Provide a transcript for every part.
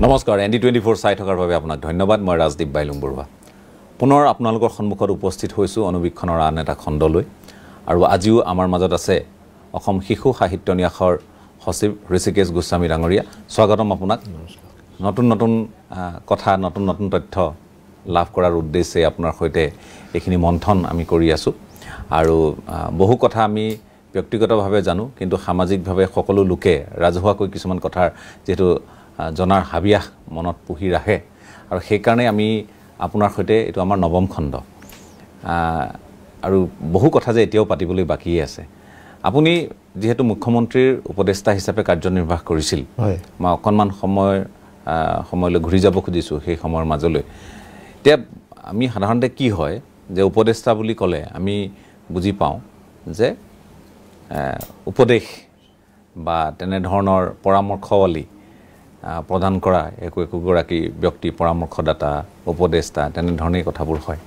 নমস্কাৰ ND24 চাই থকাৰ বাবে আপোনাক ধন্যবাদ মই ৰাজদীপ বাইলুং বৰুৱা পুনৰ আপোনালোকৰ সন্মুখত উপস্থিত হৈছো অনুবীক্ষণৰ আন এটা খণ্ডলৈ আৰু আজিও আমাৰ মাজত আছে অসম শিশু সাহিত্য ন্যাসৰ সচিব ঋষিকেশ গোস্বামী ডাঙৰীয়া স্বাগতম আপোনাক নতুন নতুন কথা নতুন নতুন তথ্য লাভ কৰাৰ উদ্দেশ্যে আপোনাৰ সৈতে এখিনি মন্থন আমি কৰি আছো আৰু বহু কথা আমি ব্যক্তিগতভাৱে জানো কিন্তু সামাজিকভাৱে সকলো লোকে ৰাজহুৱাকৈ কিছুমান কথাৰ যেটো জনাৰ হাবিয়াহ মনত পুহি ৰাখে আৰু সেই কাৰণে আমি আপোনাৰ সৈতে এটো আমাৰ নৱম খণ্ড আৰু বহু কথা যে এতিয়াও পাতিবলৈ বাকি আছে আপুনি যেহেতু মুখ্যমন্ত্ৰীৰ উপদেষ্টা হিচাপে কাৰ্যনিৰ্বাহ কৰিছিল মই অকনমান সময়লৈ ঘূৰি যাব খুজিছো সেই সময়ৰ মাজলৈ এতিয়া আমি সাধাৰণতে কি হয় যে উপদেষ্টা বুলি ক'লে আমি বুজি পাওঁ যে উপদেশ বা তেনে ধৰণৰ পৰামৰ্শৱালী প্ৰদান কৰা একোগৰাকী ব্যক্তি পৰামৰ্শদাতা উপদেষ্টা তেনে ধৰণে কথাবোৰ হয়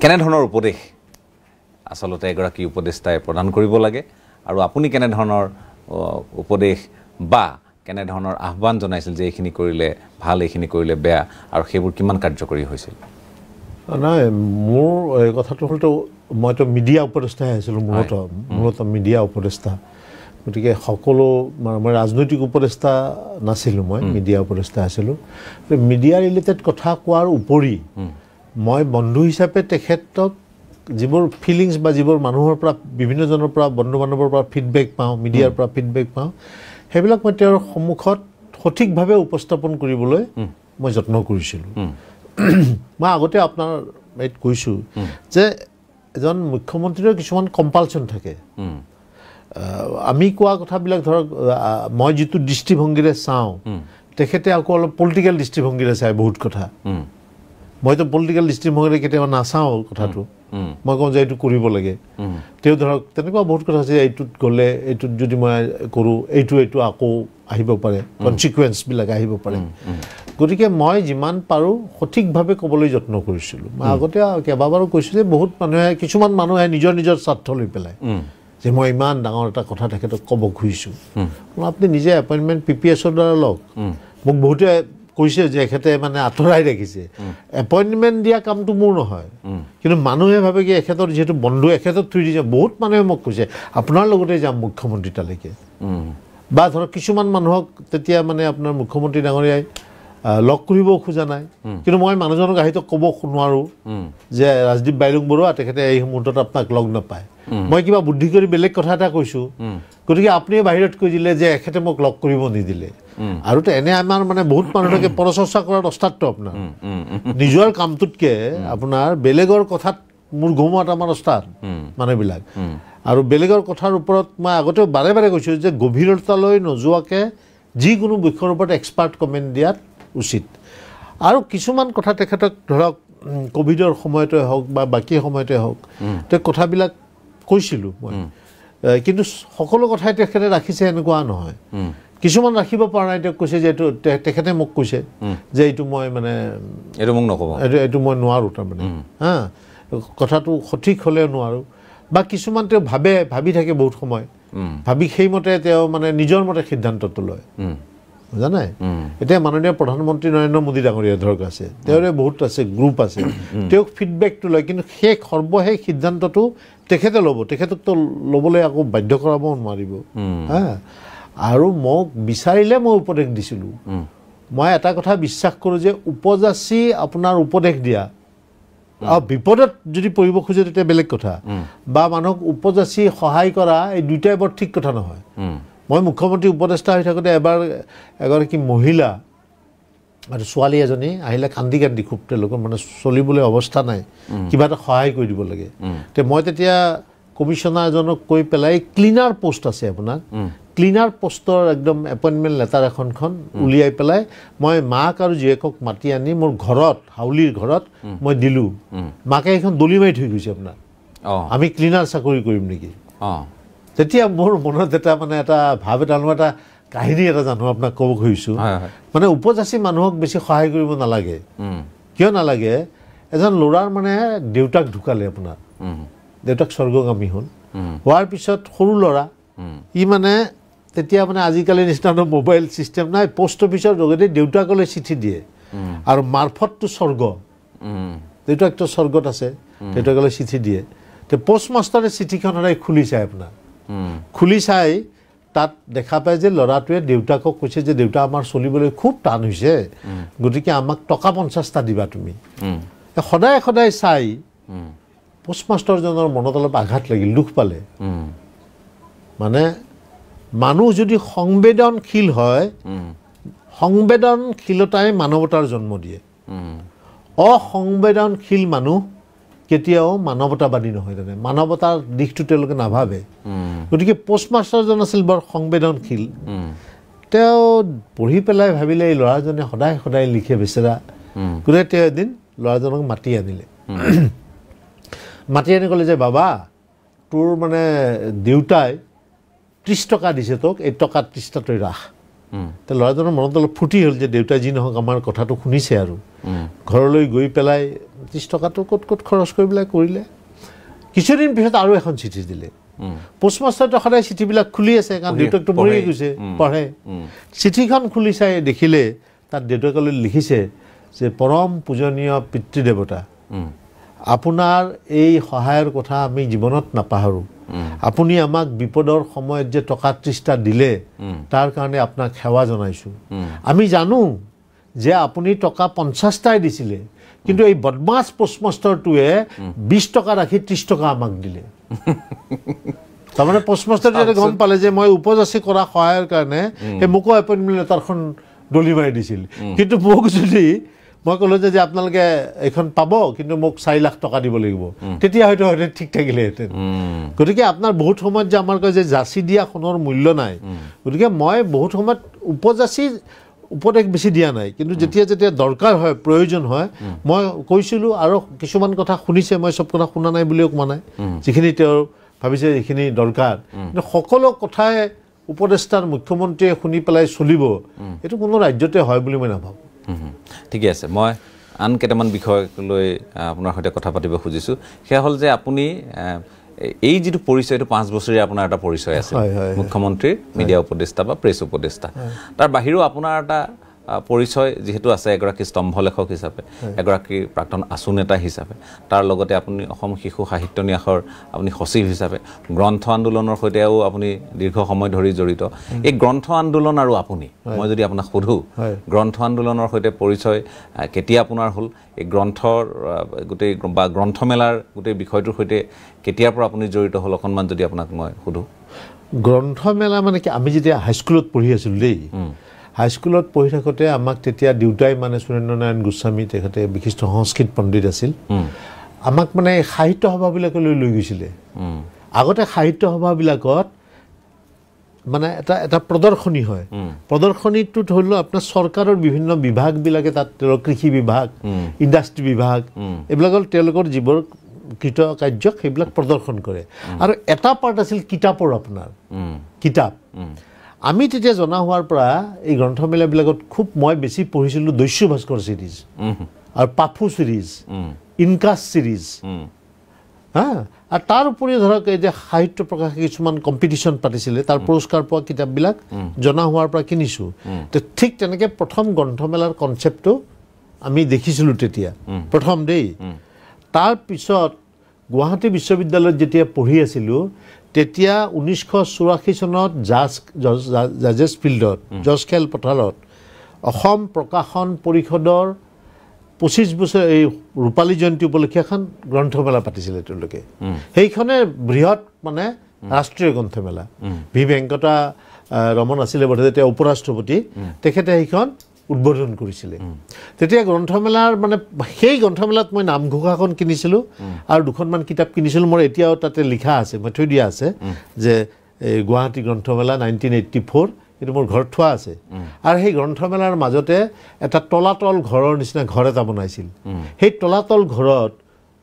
কেনে ধৰণৰ উপদেশ আসলতে এগৰাকী উপদেষ্টাই প্ৰদান কৰিব লাগে আৰু আপুনি কেনে ধৰণৰ উপদেশ বা কেনে ধৰণৰ আহ্বান জনাইছিল যে এইখিনি কৰিলে ভাল এইখিনি কৰিলে বেয়া আৰু সেইবোৰ কিমান কাৰ্যকৰী হৈছিল নাই মোৰ এই কথাটো হলতো মইতো মিডিয়া উপদেষ্টা আছিলো মূলত মিডিয়া উপদেষ্টা গতিকে সকলো মই ৰাজনৈতিক উপদেষ্টা নাছিলো মই মিডিয়া উপদেষ্টা আছিলো মিডিয়া ৰিলেটেড কথা কোৱাৰ উপৰি মই বন্ধু হিচাপে তেখেতক যিবোৰ ফিলিংস বা যিবোৰ মানুহৰ পৰা বিভিন্ন জনৰ পৰা বন্ধু বান্ধৱৰ পৰা ফিডবেক পাওঁ মিডিয়াৰ পৰা ফিডবেক পাওঁ হেবিলাক মই তেওঁৰ সন্মুখত সঠিকভাৱে উপস্থাপন কৰিবলৈ মই যত্ন কৰিছিলো মই আগতে আপোনাৰ এইত কৈছো যে এজন মুখ্যমন্ত্ৰীৰ কিছুমান কম্পালচন থাকে আমি কোৱা কথাবিলাক ধৰক মই যেটো দৃষ্টিভংগীৰে চাওঁ তেখেতে আকৌ অলপ পলিটিক্যাল দৃষ্টিভংগীৰে চাই বহুত কথা মইতো পলিটিক্যাল দৃষ্টিভংগীৰে কেতিয়াবা নাচাওঁ কথাটো মই কওঁ যে এইটো কৰিব লাগে তেও ধৰক তেনেকুৱা বহুত কথা আছে এইটোত গ'লে এইটোত যদি মই কৰো এইটো আকৌ আহিব পাৰে কনসিকুৱেন্স বিলাক আহিব পাৰে গতিকে মই যিমান পাৰো সঠিকভাৱে ক'বলৈ যত্ন কৰিছিলো মই আগতে কেইবাবাৰো কৈছো যে বহুত মানুহে কিছুমান মানুহে নিজৰ স্বাৰ্থ লৈ পেলাই যে মই ইমান ডাঙৰ এটা কথা তেখেতক ক'ব খুজিছো আপুনি নিজে এপইন্টমেন্ট পিপিএছৰ দ্বাৰা লওক মোক বহুতে কৈছে যে এখেতে মানে আঁতৰাই ৰাখিছে এপইন্টমেন্ট দিয়া কামটো মোৰ নহয় কিন্তু মানুহে ভাবে কি এখেতৰ যেটো বন্ধু এখেতৰ থুই দিছে বহুত মানুহে মোক কৈছে আপোনাৰ লগতে যাম মুখ্যমন্ত্ৰী তালৈকে বা ধৰক কিছুমান মানুহক তেতিয়া মানে আপোনাৰ মুখ্যমন্ত্ৰী ডাঙৰীয়াই লক কৰিব খোজা নাই কিন্তু মই মানুহজনক আহিতো ক'ব নোৱাৰো যে ৰাজদীপ বাইলুং বৰুৱা তেখেতে এই মুহূৰ্তত আপোনাক লগ নাপায় মই কিবা বুদ্ধি কৰি বেলেগ কথা এটা কৈছো গতিকে আপুনি বাহিৰত কৈ দিলে যে এখেতে মোক লক কৰিব নিদিলে আৰু তো এনে আমাৰ মানে বহুত মানুহকে পৰচৰ্চা কৰাৰ অস্তাত্ব আপোনাৰ নিজৰ কামটোতকে আপোনাৰ বেলেগৰ কথাত মোৰ ঘুমাত আমাৰ অস্তাত মানুহবিলাক আৰু বেলেগৰ কথাৰ ওপৰত মই আগতে বাৰে বাৰে কৈছো যে গভীৰতালৈ নোযোৱাকে যিকোনো বিষয়ৰ ওপৰত এক্সপাৰ্ট কমেন্ট দিয়াত উচিত আৰু কিছুমান কথা তেখেতক ধৰক কোভিডৰ সময়তে হওক বা বাকি সময়তে হওক তে কথাবিলাক কৈছিলো মই কিন্তু সকলো কথাই তেখেতে ৰাখিছে এনেকুৱা নহয় কিছুমান ৰাখিব পৰা নাই তেওঁ কৈছে যে তেখেতে মোক কৈছে যে এইটো মই মানে এইটো মোক নকব এইটো মই নোৱাৰো তাৰ মানে কথাটো সঠিক হলে নোৱাৰো বা কিছুমান তেওঁ ভাবি থাকে বহুত সময় ভাবি সেইমতে তেওঁ মানে নিজৰ মতে সিদ্ধান্তটো লয় জানে এতিয়া মাননীয় প্ৰধানমন্ত্ৰী নৰেন্দ্ৰ মোদী ডাঙৰীয়া ধৰক আছে তেওঁৰে বহুত আছে গ্ৰুপ আছে তেওঁ ফিডবেকটো লয় কিন্তু সেই সৰ্বশেষ সিদ্ধান্তটো তেখেতে ল'ব তেখেতক তো ল'বলৈ আকৌ বাধ্য কৰাব নোৱাৰিব আৰু মোক বিচাৰিলে মই উপদেশ দিছিলো মই এটা কথা বিশ্বাস কৰো যে উপজাচি আপোনাৰ উপদেশ দিয়া আৰু বিপদত যদি পৰিব খোজে তেতিয়া বেলেগ কথা বা মানুহক উপজাচি সহায় কৰা এই দুইটাই বৰ ঠিক কথা নহয় মই মুখ্যমন্ত্ৰী উপদেষ্টা হৈ থাকোতে এগৰাকী মহিলা আৰু ছোৱালী এজনী আহিলে কান্দি খুব তেওঁলোকৰ মানে চলিবলৈ অৱস্থা নাই কিবা এটা সহায় কৰি দিব লাগে তে মই তেতিয়া কমিশনাৰ এজনক কৈ পেলাই ক্লিনাৰ পোষ্ট আছে আপোনাৰ ক্লিনাৰ পোষ্টৰ একদম এপইন্টমেন্ট লেটাৰ এখনখন উলিয়াই পেলাই মই মাক আৰু জীয়েকক মাতি আনি মোৰ ঘৰত হাউলিৰ ঘৰত মই দিলো মাকে এখন দলি মাৰি থৈ গৈছে আপোনাৰ আমি ক্লিনাৰ চাকৰি কৰিম নেকি তেতিয়া মোৰ মনত এটা মানে এটা ভাব এটা কাহিনী এটা জানো আপোনাক ক'ব খুজিছো মানে উপজাচি মানুহক বেছি সহায় কৰিব নালাগে কিয় নালাগে এজন ল'ৰাৰ মানে দেউতাক ঢুকালে আপোনাৰ দেউতাক স্বৰ্গগামী হ'ল হোৱাৰ পিছত সৰু ল'ৰা ই মানে তেতিয়া মানে আজিকালি নিচিনা মোবাইল ছিষ্টেম নাই, পোষ্ট অফিচৰ যোগেদি দেউতাকলৈ চিঠি দিয়ে আৰু মাৰফতটো স্বৰ্গ, দেউতাকটো স্বৰ্গত আছে, দেউতাকলৈ চিঠি দিয়ে। তো পোষ্টমাষ্টাৰে চিঠিখন সদায় খুলি চায় আপোনাৰ, খুলি চাই তাত দেখা পায় যে ল'ৰাটোৱে দেউতাকক কৈছে যে দেউতা আমাৰ চলিবলৈ খুব টান হৈছে, গতিকে আমাক টকা 50টা দিবা তুমি। সদায় সদায় চাই পোষ্টমাষ্টাৰজনৰ মনত অলপ আঘাত লাগিল, দুখ পালে। মানে মানুহ যদি সংবেদনশীল হয়, সংবেদনশীলতাই মানৱতাৰ জন্ম দিয়ে। অসংবেদনশীল মানুহ কেতিয়াও মানৱতাবাদী নহয়, তেনে মানৱতাৰ দিশটো তেওঁলোকে নাভাবে। গতিকে পোষ্টমাষ্টাৰজন আছিল বৰ সংবেদনশীল। তেওঁ পঢ়ি পেলাই ভাবিলে এই ল'ৰাজনে সদায় সদায় লিখে বেচেৰা, গতিকে তেওঁ এদিন ল'ৰাজনক মাতি আনিলে। মাতি আনি ক'লে যে বাবা, তোৰ মানে দেউতাই 30 টকা দিছে তোক, এই টকা 30টা তই ৰাখ। তো ল'ৰাজনৰ মনত অলপ ফূৰ্তি হ'ল যে দেউতাই যি নহওক আমাৰ কথাটো শুনিছে আৰু। ঘৰলৈ গৈ পেলাই 30 টকাটো ক'ত ক'ত খৰচ কৰি পেলাই কৰিলে। কিছুদিন পিছত আৰু এখন চিঠি দিলে। পোষ্টমাষ্টাৰটো সদায় চিঠিবিলাক খুলি আছে, কাৰণ দেউতাকটো মৰি গৈছে, পঢ়ে। চিঠিখন খুলি চাই দেখিলে তাত দেউতাকলৈ লিখিছে যে পৰম পূজনীয় পিতৃদেৱতা, আপোনাৰ এই সহায়ৰ কথা আমি জীৱনত নাপাহৰোঁ। আপুনি আমাক বিপদৰ সময়ত যে টকা 30টা দিলে তাৰ কাৰণে আপোনাক সেৱা জনাইছোঁ। আমি জানো যে আপুনি টকা 50টাই দিছিলে, কিন্তু এই বদমাছ পোষ্টমাষ্টাৰটোৱে 20 টকা ৰাখি 30 টকা আমাক দিলে। তাৰমানে পোষ্টমাষ্টাৰটোৱে গম পালে যে মই উপযাচী কৰা সহায়ৰ কাৰণে সেই মোকো এপইণ্টমেণ্ট লেটাৰখন দলি মাৰি দিছিল, কিন্তু মোক যদি মই ক'লো যে আপোনালোকে এইখন পাব, কিন্তু মোক 4 লাখ টকা দিব লাগিব, তেতিয়া হয়তো ঠিক থাকিলেহেঁতেন। গতিকে আপোনাৰ বহুত সময়ত যে আমাৰ কয় যে যাচি দিয়া সোণৰ মূল্য নাই, গতিকে মই বহুত সময়ত উপযাচী উপদেশ বেছি দিয়া নাই, কিন্তু যেতিয়া যেতিয়া দৰকাৰ হয়, প্ৰয়োজন হয়, মই কৈছিলোঁ। আৰু কিছুমান কথা শুনিছে, মই চব কথা শুনা নাই বুলিও কোৱা নাই, যিখিনি তেওঁ ভাবিছে এইখিনি দৰকাৰ। কিন্তু সকলো কথাই উপদেষ্টাৰ মুখ্যমন্ত্ৰীয়ে শুনি পেলাই চলিব, এইটো কোনো ৰাজ্যতে হয় বুলি মই নাভাবোঁ। ঠিকে আছে, মই আন কেইটামান বিষয় লৈ আপোনাৰ সৈতে কথা পাতিব খুজিছোঁ। সেয়া হ'ল যে আপুনি এই যিটো পৰিচয়টো 5 বছৰীয়া আপোনাৰ এটা পৰিচয় আছে, মুখ্যমন্ত্ৰীৰ মিডিয়া উপদেষ্টা বা প্ৰেছ উপদেষ্টা, তাৰ বাহিৰেও আপোনাৰ এটা পৰিচয় যিহেতু আছে এগৰাকী স্তম্ভলেখক হিচাপে, এগৰাকী প্ৰাক্তন আছু নেতা হিচাপে, তাৰ লগতে আপুনি অসম শিশু সাহিত্য ন্যাসৰ আপুনি সচিব হিচাপে, গ্ৰন্থ আন্দোলনৰ সৈতেও আপুনি দীৰ্ঘ সময় ধৰি জড়িত। এই গ্ৰন্থ আন্দোলন আৰু আপুনি, মই যদি আপোনাক সোধোঁ, গ্ৰন্থ আন্দোলনৰ সৈতে পৰিচয় কেতিয়া আপোনাৰ হ'ল, এই গ্ৰন্থৰ গোটেই বা গ্ৰন্থমেলাৰ গোটেই বিষয়টোৰ সৈতে কেতিয়াৰ পৰা আপুনি জড়িত হ'ল, অকণমান যদি আপোনাক মই সোধোঁ। গ্ৰন্থমেলা মানে কি, আমি যেতিয়া হাইস্কুলত পঢ়ি আছিলোঁ দেই, হাইস্কুলত পঢ়ি থাকোঁতে আমাক তেতিয়া দেউতাই মানে সুৰেন্দ্ৰ নাৰায়ণ গোস্বামী, তেখেতে বিশিষ্ট সংস্কৃত পণ্ডিত আছিল, আমাক মানে সাহিত্য সভাবিলাকলৈ লৈ গৈছিলে। আগতে সাহিত্য সভাবিলাকত মানে এটা প্ৰদৰ্শনী হয়, প্ৰদৰ্শনীটো ধৰি লওক আপোনাৰ চৰকাৰৰ বিভিন্ন বিভাগবিলাকে তাত কৃষি বিভাগ, ইণ্ডাষ্ট্ৰী বিভাগ, এইবিলাকৰ তেওঁলোকৰ যিবোৰ কৃত কাৰ্যক সেইবিলাক প্ৰদৰ্শন কৰে। আৰু এটা পাৰ্ট আছিল কিতাপৰ, আপোনাৰ কিতাপ। আমি তেতিয়া জনা হোৱাৰ পৰা এই গ্ৰন্থমেলাবিলাকত খুব মই বেছি পঢ়িছিলোঁ দস্যু ভাস্কৰ চিৰিজ আৰু পাফু চিৰিজ, ইনকাছ চিৰিজ, আৰু তাৰ উপৰিও ধৰক এই যে সাহিত্য প্ৰকাশে কিছুমান কম্পিটিশ্যন পাতিছিলে, তাৰ পুৰস্কাৰ পোৱা কিতাপবিলাক জনা হোৱাৰ পৰা কিনিছোঁ। তো ঠিক তেনেকৈ প্ৰথম গ্ৰন্থমেলাৰ কনচেপ্টটো আমি দেখিছিলোঁ তেতিয়া, প্ৰথম দেই। তাৰপিছত গুৱাহাটী বিশ্ববিদ্যালয়ত যেতিয়া পঢ়ি আছিলোঁ, তেতিয়া 1984 চনত জাজেছ ফিল্ডত, জজ খেল পথাৰত অসম প্ৰকাশন পৰিষদৰ 25 বছৰ এই ৰূপালী জয়ন্তী উপলক্ষে এখন গ্ৰন্থমেলা পাতিছিলে তেওঁলোকে। সেইখনে বৃহৎ মানে ৰাষ্ট্ৰীয় গ্ৰন্থমেলা। ভি ভেংকটা ৰমন আছিলে বোধহয় তেতিয়া উপ ৰাষ্ট্ৰপতি, তেখেতে সেইখন উদ্বোধন কৰিছিলে। তেতিয়া গ্ৰন্থমেলাৰ মানে সেই গ্ৰন্থমেলাত মই নামঘোষাখন কিনিছিলোঁ আৰু 2খনমান কিতাপ কিনিছিলোঁ। মোৰ এতিয়াও তাতে লিখা আছে, মই থৈ দিয়া আছে যে গুৱাহাটী গ্ৰন্থমেলা 1984, এইটো মোৰ ঘৰত থোৱা আছে। আৰু সেই গ্ৰন্থমেলাৰ মাজতে এটা তলাতল ঘৰৰ নিচিনা ঘৰ এটা বনাইছিল। সেই তলাতল ঘৰত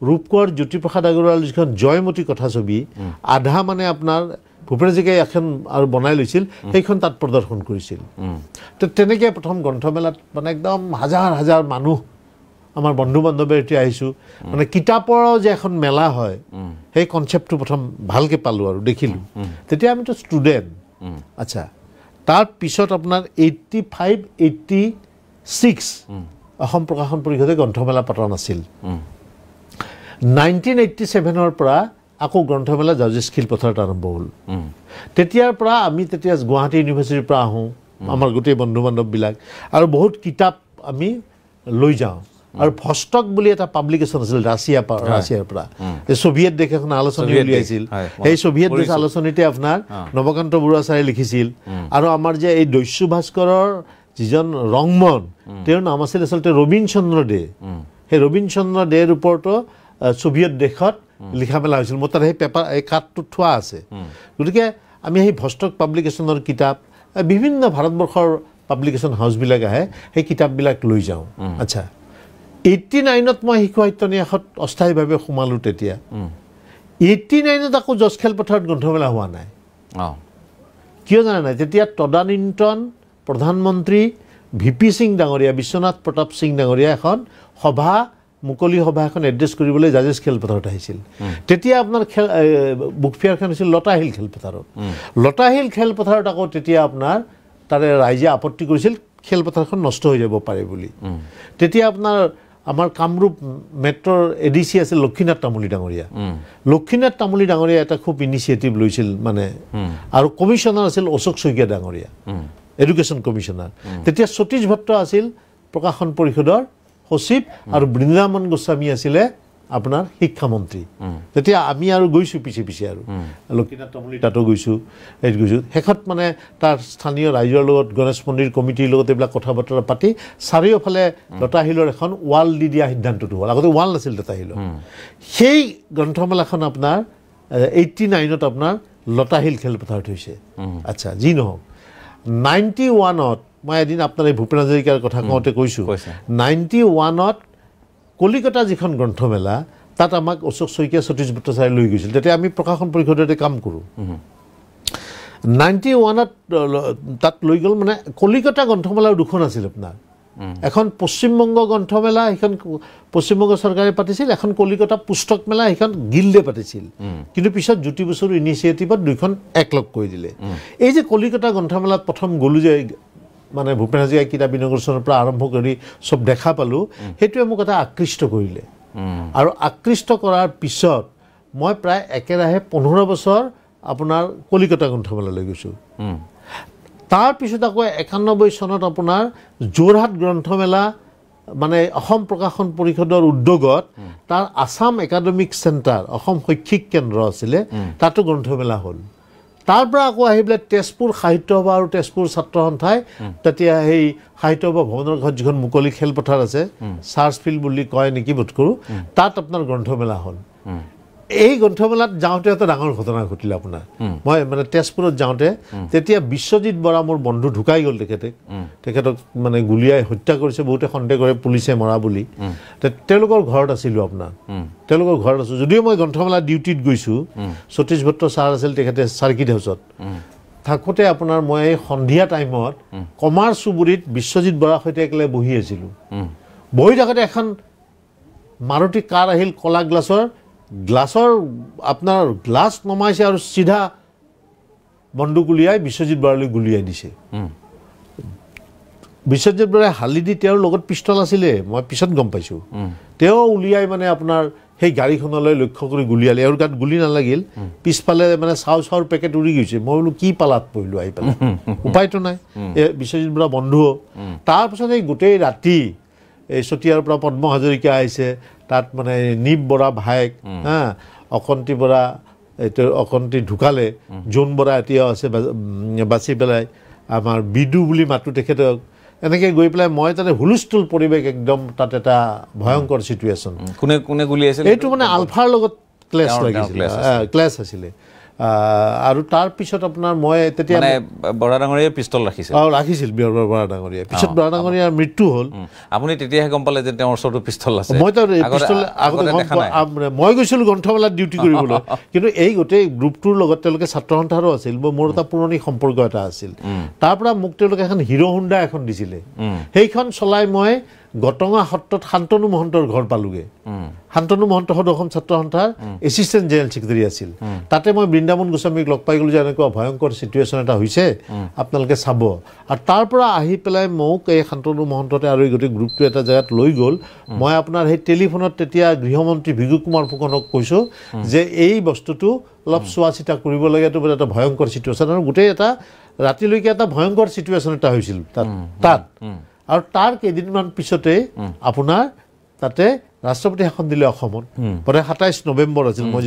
ৰূপকোঁৱৰ জ্যোতিপ্ৰসাদ আগৰৱাল যিখন জয়মতী কথাছবি, আধা মানে আপোনাৰ ভূপেন হাজৰিকাই এখন আৰু বনাই লৈছিল, সেইখন তাত প্ৰদৰ্শন কৰিছিল। তো তেনেকৈ প্ৰথম গ্ৰন্থমেলাত মানে একদম হাজাৰ হাজাৰ মানুহ, আমাৰ বন্ধু বান্ধৱীৰ এতিয়া আহিছোঁ, মানে কিতাপৰো যে এখন মেলা হয় সেই কনচেপ্টটো প্ৰথম ভালকৈ পালোঁ আৰু দেখিলোঁ। তেতিয়া আমিতো ষ্টুডেণ্ট। আচ্ছা, তাৰ পিছত আপোনাৰ 85-86 অসম প্ৰকাশন পৰিষদে গ্ৰন্থমেলা পতা নাছিল 1987 পৰা আকৌ গ্ৰন্থমেলা জাৰ্জিছ খেলপথাৰত আৰম্ভ হ'ল তেতিয়াৰ পৰা আমি তেতিয়া গুৱাহাটী ইউনিভাৰ্চিটিৰ পৰা আহোঁ আমাৰ গোটেই বন্ধু বান্ধৱবিলাক আৰু বহুত কিতাপ আমি লৈ যাওঁ আৰু ভষ্টক বুলি এটা পাব্লিকেশ্যন আছিল ৰাছিয়াৰ পৰা এই সোভিয়েট দেশ এখন আলোচনী উলিয়াইছিল সেই সোভিয়েট দেশ আলোচনীতে আপোনাৰ নৱকান্ত বৰুৱা ছাৰে লিখিছিল আৰু আমাৰ যে এই দস্যু ভাস্কৰৰ যিজন ৰংমন তেওঁৰ নাম আছিল আচলতে ৰবীন চন্দ্ৰ দে সেই ৰবীন চন্দ্ৰ দেৰ ওপৰতো সোভিয়েট দেশত লিখা মেলা হৈছিল মোৰ তাত সেই পেপাৰ এই কাৰ্ডটো থোৱা আছে গতিকে আমি সেই ভষ্টক পাব্লিকেশ্যনৰ কিতাপ বিভিন্ন ভাৰতবৰ্ষৰ পাব্লিকেশ্যন হাউচবিলাক আহে সেই কিতাপবিলাক লৈ যাওঁ আচ্ছা 89ত মই শিশু সাহিত্য নিয়াসত অস্থায়ীভাৱে সোমালোঁ তেতিয়া 89ত আকৌ জজ খেলপথাৰত গ্ৰন্থমেলা হোৱা নাই কিয় জানে নাই তেতিয়া তদানীন্তন প্ৰধানমন্ত্ৰী ভিপি সিং ডাঙৰীয়া বিশ্বনাথ প্ৰতাপ সিং ডাঙৰীয়া এখন সভা মুকলি সভা এখন এড্ৰেছ কৰিবলৈ জাৰ্জিছ খেলপথাৰত আহিছিল তেতিয়া আপোনাৰ বুক ফেয়াৰখন হৈছিল লতাশিল খেলপথাৰত লতাশিল খেলপথাৰত আকৌ তেতিয়া আপোনাৰ তাৰে ৰাইজে আপত্তি কৰিছিল খেলপথাৰখন নষ্ট হৈ যাব পাৰে বুলি তেতিয়া আপোনাৰ আমাৰ কামৰূপ মেট্ৰৰ এডিচি আছিল লক্ষীনাথ তামুলী ডাঙৰীয়া লক্ষীনাথ তামুলী ডাঙৰীয়া এটা খুব ইনিচিয়েটিভ লৈছিল মানে আৰু কমিশ্যনাৰ আছিল অশোক শইকীয়া ডাঙৰীয়া এডুকেশ্যন কমিশ্যনাৰ তেতিয়া সতীশ ভট্ট আছিল প্ৰকাশন পৰিষদৰ সচিব আৰু বৃন্দাবন গোস্বামী আছিলে আপোনাৰ শিক্ষামন্ত্ৰী তেতিয়া আমি আৰু গৈছোঁ পিছে আৰু লক্ষীনাথ তামুলী তাতো গৈছোঁ শেষত মানে তাৰ স্থানীয় ৰাইজৰ লগত গণেশ মন্দিৰ কমিটিৰ লগত এইবিলাক কথা বতৰা পাতি চাৰিওফালে লতাশিলৰ এখন ৱাল দি দিয়া সিদ্ধান্তটো হ'ল আগতে ৱাল নাছিল লতাশিলৰ সেই গ্ৰন্থমেলাখন আপোনাৰ 89ত আপোনাৰ লতাশিল খেলপথাৰত হৈছে আচ্ছা যি নহওক 91ত মই এদিন আপোনাৰ এই ভূপেন হাজৰিকাৰ কথা কওঁতে কৈছোঁ 91ত কলিকতা যিখন গ্ৰন্থমেলা তাত আমাক অশোক শইকীয়া সতীশ ভট্ট ছাৰে লৈ গৈছিল তেতিয়া আমি প্ৰকাশন পৰিষদতে কাম কৰোঁ 91ত তাত লৈ গ'ল মানে কলিকতা গ্ৰন্থমেলাৰ দুখন আছিল আপোনাৰ এখন পশ্চিমবংগ গ্ৰন্থমেলা সেইখন পশ্চিমবংগ চৰকাৰে পাতিছিল এখন কলিকতা পুস্তক মেলা সেইখন গিল্ডে পাতিছিল কিন্তু পিছত জ্যোতি বসুৰ ইনিচিয়েটিভত দুইখন একলগ কৰি দিলে এই যে কলিকতা গ্ৰন্থমেলাত প্ৰথম গ'লোঁ যে মানে ভূপেন হাজৰিকা কিতাপ ইনগ্ৰেশ্যনৰ পৰা আৰম্ভ কৰি চব দেখা পালোঁ সেইটোৱে মোক এটা আকৃষ্ট কৰিলে আৰু আকৃষ্ট কৰাৰ পিছত মই প্ৰায় একেৰাহে 15 বছৰ আপোনাৰ কলিকতা গ্ৰন্থমেলালৈ গৈছোঁ তাৰপিছত আকৌ 91 চনত আপোনাৰ যোৰহাট গ্ৰন্থমেলা মানে অসম প্ৰকাশন পৰিষদৰ উদ্যোগত তাৰ আসাম একাডেমিক চেণ্টাৰ অসম শৈক্ষিক কেন্দ্ৰ আছিলে তাতো গ্ৰন্থমেলা হ'ল তাৰ পৰা আকৌ আহি পেলাই তেজপুৰ সাহিত্য সভা আৰু তেজপুৰ ছাত্ৰ সন্থাই তেতিয়া সেই সাহিত্য সভা ভৱনৰ ঘৰত যিখন মুকলি খেলপথাৰ আছে চাৰ্চ ফিল্ড বুলি কয় নেকি বোধ কৰোঁ তাত আপোনাৰ গ্ৰন্থমেলা হ'ল এই গ্ৰন্থমেলাত যাওঁতে এটা ডাঙৰ ঘটনা ঘটিলে আপোনাৰ মই মানে তেজপুৰত যাওঁতে তেতিয়া বিশ্বজিৎ বৰা মোৰ বন্ধু ঢুকাই গ'ল তেখেতক মানে গুলীয়াই হত্যা কৰিছে বহুতে সন্দেহ কৰে পুলিচে মৰা বুলি তেওঁলোকৰ ঘৰত আছিলোঁ আপোনাৰ তেওঁলোকৰ ঘৰত আছোঁ যদিও মই গ্ৰন্থমেলা ডিউটিত গৈছোঁ সতীশ ভট্ট ছাৰ আছিল তেখেতে চাৰ্কিট হাউচত থাকোঁতে আপোনাৰ মই এই সন্ধিয়া টাইমত কমাৰ চুবুৰীত বিশ্বজিৎ বৰাৰ সৈতে একেলগে বহি আছিলোঁ বহি থাকোঁতে এখন মাৰুতি কাৰ আহিল কলা গ্লাছৰ আপোনাৰ গ্লাছ নমাইছে আৰু চিধা বন্দুক উলিয়াই বিশ্বজিৎ বৰালৈ গুলিয়াই দিছে বিশ্বজিৎ বৰাই হালি দি তেওঁৰ লগত পিষ্টল আছিলে মই পিছত গম পাইছোঁ তেওঁ উলিয়াই মানে আপোনাৰ সেই গাড়ীখনলৈ লক্ষ্য কৰি গুলিয়ালে আৰু গাত গুলি নালাগিল পিছফালে মানে চাউৰ পেকেট উৰি গৈছে মই বোলো কি পালাত পৰিলোঁ আহি পেলাই উপায়তো নাই বিশ্বজিৎ বৰা বন্ধু তাৰপিছত এই গোটেই ৰাতি এই চতিয়াৰ পৰা পদ্ম হাজৰিকা আহিছে তাত মানে নীপ বৰা ভায়েক অকন্তি বৰা অকন্তি ঢুকালে জোন বৰা এতিয়াও আছে বাচি পেলাই আমাৰ বিদু বুলি মাতো তেখেতক এনেকৈ গৈ পেলাই মই তাতে হুলস্থুল পৰিৱেশ একদম তাত এটা ভয়ংকৰ চিটুৱেশ্যন কোনে গুলি আছিল এইটো মানে আলফাৰ লগত ক্লেছ আছিলে আৰু তাৰপিছত আপোনাৰ মই তেতিয়া বৰা ডাঙৰীয়াই পিষ্টল ৰাখিছিল বৰা ডাঙৰীয়াই পিছত বৰা ডাঙৰীয়াৰ মৃত্যু হ'ল আপুনি তেতিয়াহে গম পালে যে তেওঁৰ ওচৰতো পিষ্টল আছে মইতো পিষ্টল আগতে মই গৈছিলোঁ গ্ৰন্থমেলাত ডিউটি কৰিবলৈ কিন্তু এই গোটেই গ্ৰুপটোৰ লগত তেওঁলোকে ছাত্ৰ সন্থাৰো আছিল মোৰ এটা পুৰণি সম্পৰ্ক এটা আছিল তাৰ পৰা মোক তেওঁলোকে এখন হিৰো হোণ্ডা এখন দিছিলে সেইখন চলাই মই গটঙা সত্ৰত শান্তনু মহন্তৰ ঘৰ পালোগে শান্তনু মহন্ত হ'ল অসম ছাত্ৰ সন্থাৰ এছিষ্টেণ্ট জেনেৰেল ছেক্ৰেটাৰী আছিল তাতে মই বৃন্দাবন গোস্বামীক লগ পাই গ'লো যে এনেকুৱা ভয়ংকৰ চিটুৱেশ্যন এটা হৈছে আপোনালোকে চাব আৰু তাৰ পৰা আহি পেলাই মোক এই শান্তনু মহন্ততে আৰু এই গোটেই গ্ৰুপটো এটা জেগাত লৈ গ'ল মই আপোনাৰ সেই টেলিফোনত তেতিয়া গৃহমন্ত্ৰী ভিগু কুমাৰ ফুকনক কৈছোঁ যে এই বস্তুটো অলপ চোৱা চিতা কৰিব লাগে এইটো এটা ভয়ংকৰ চিটুৱেশ্যন আৰু গোটেই এটা ৰাতিলৈকে এটা ভয়ংকৰ চিটুৱেশ্যন এটা হৈছিল তাত আৰু তাৰ কেইদিনমান পিছতে আপোনাৰ তাতে ৰাষ্ট্ৰপতি শাসন দিলে অসমত মানে ২৭ নৱেম্বৰ আছিল মই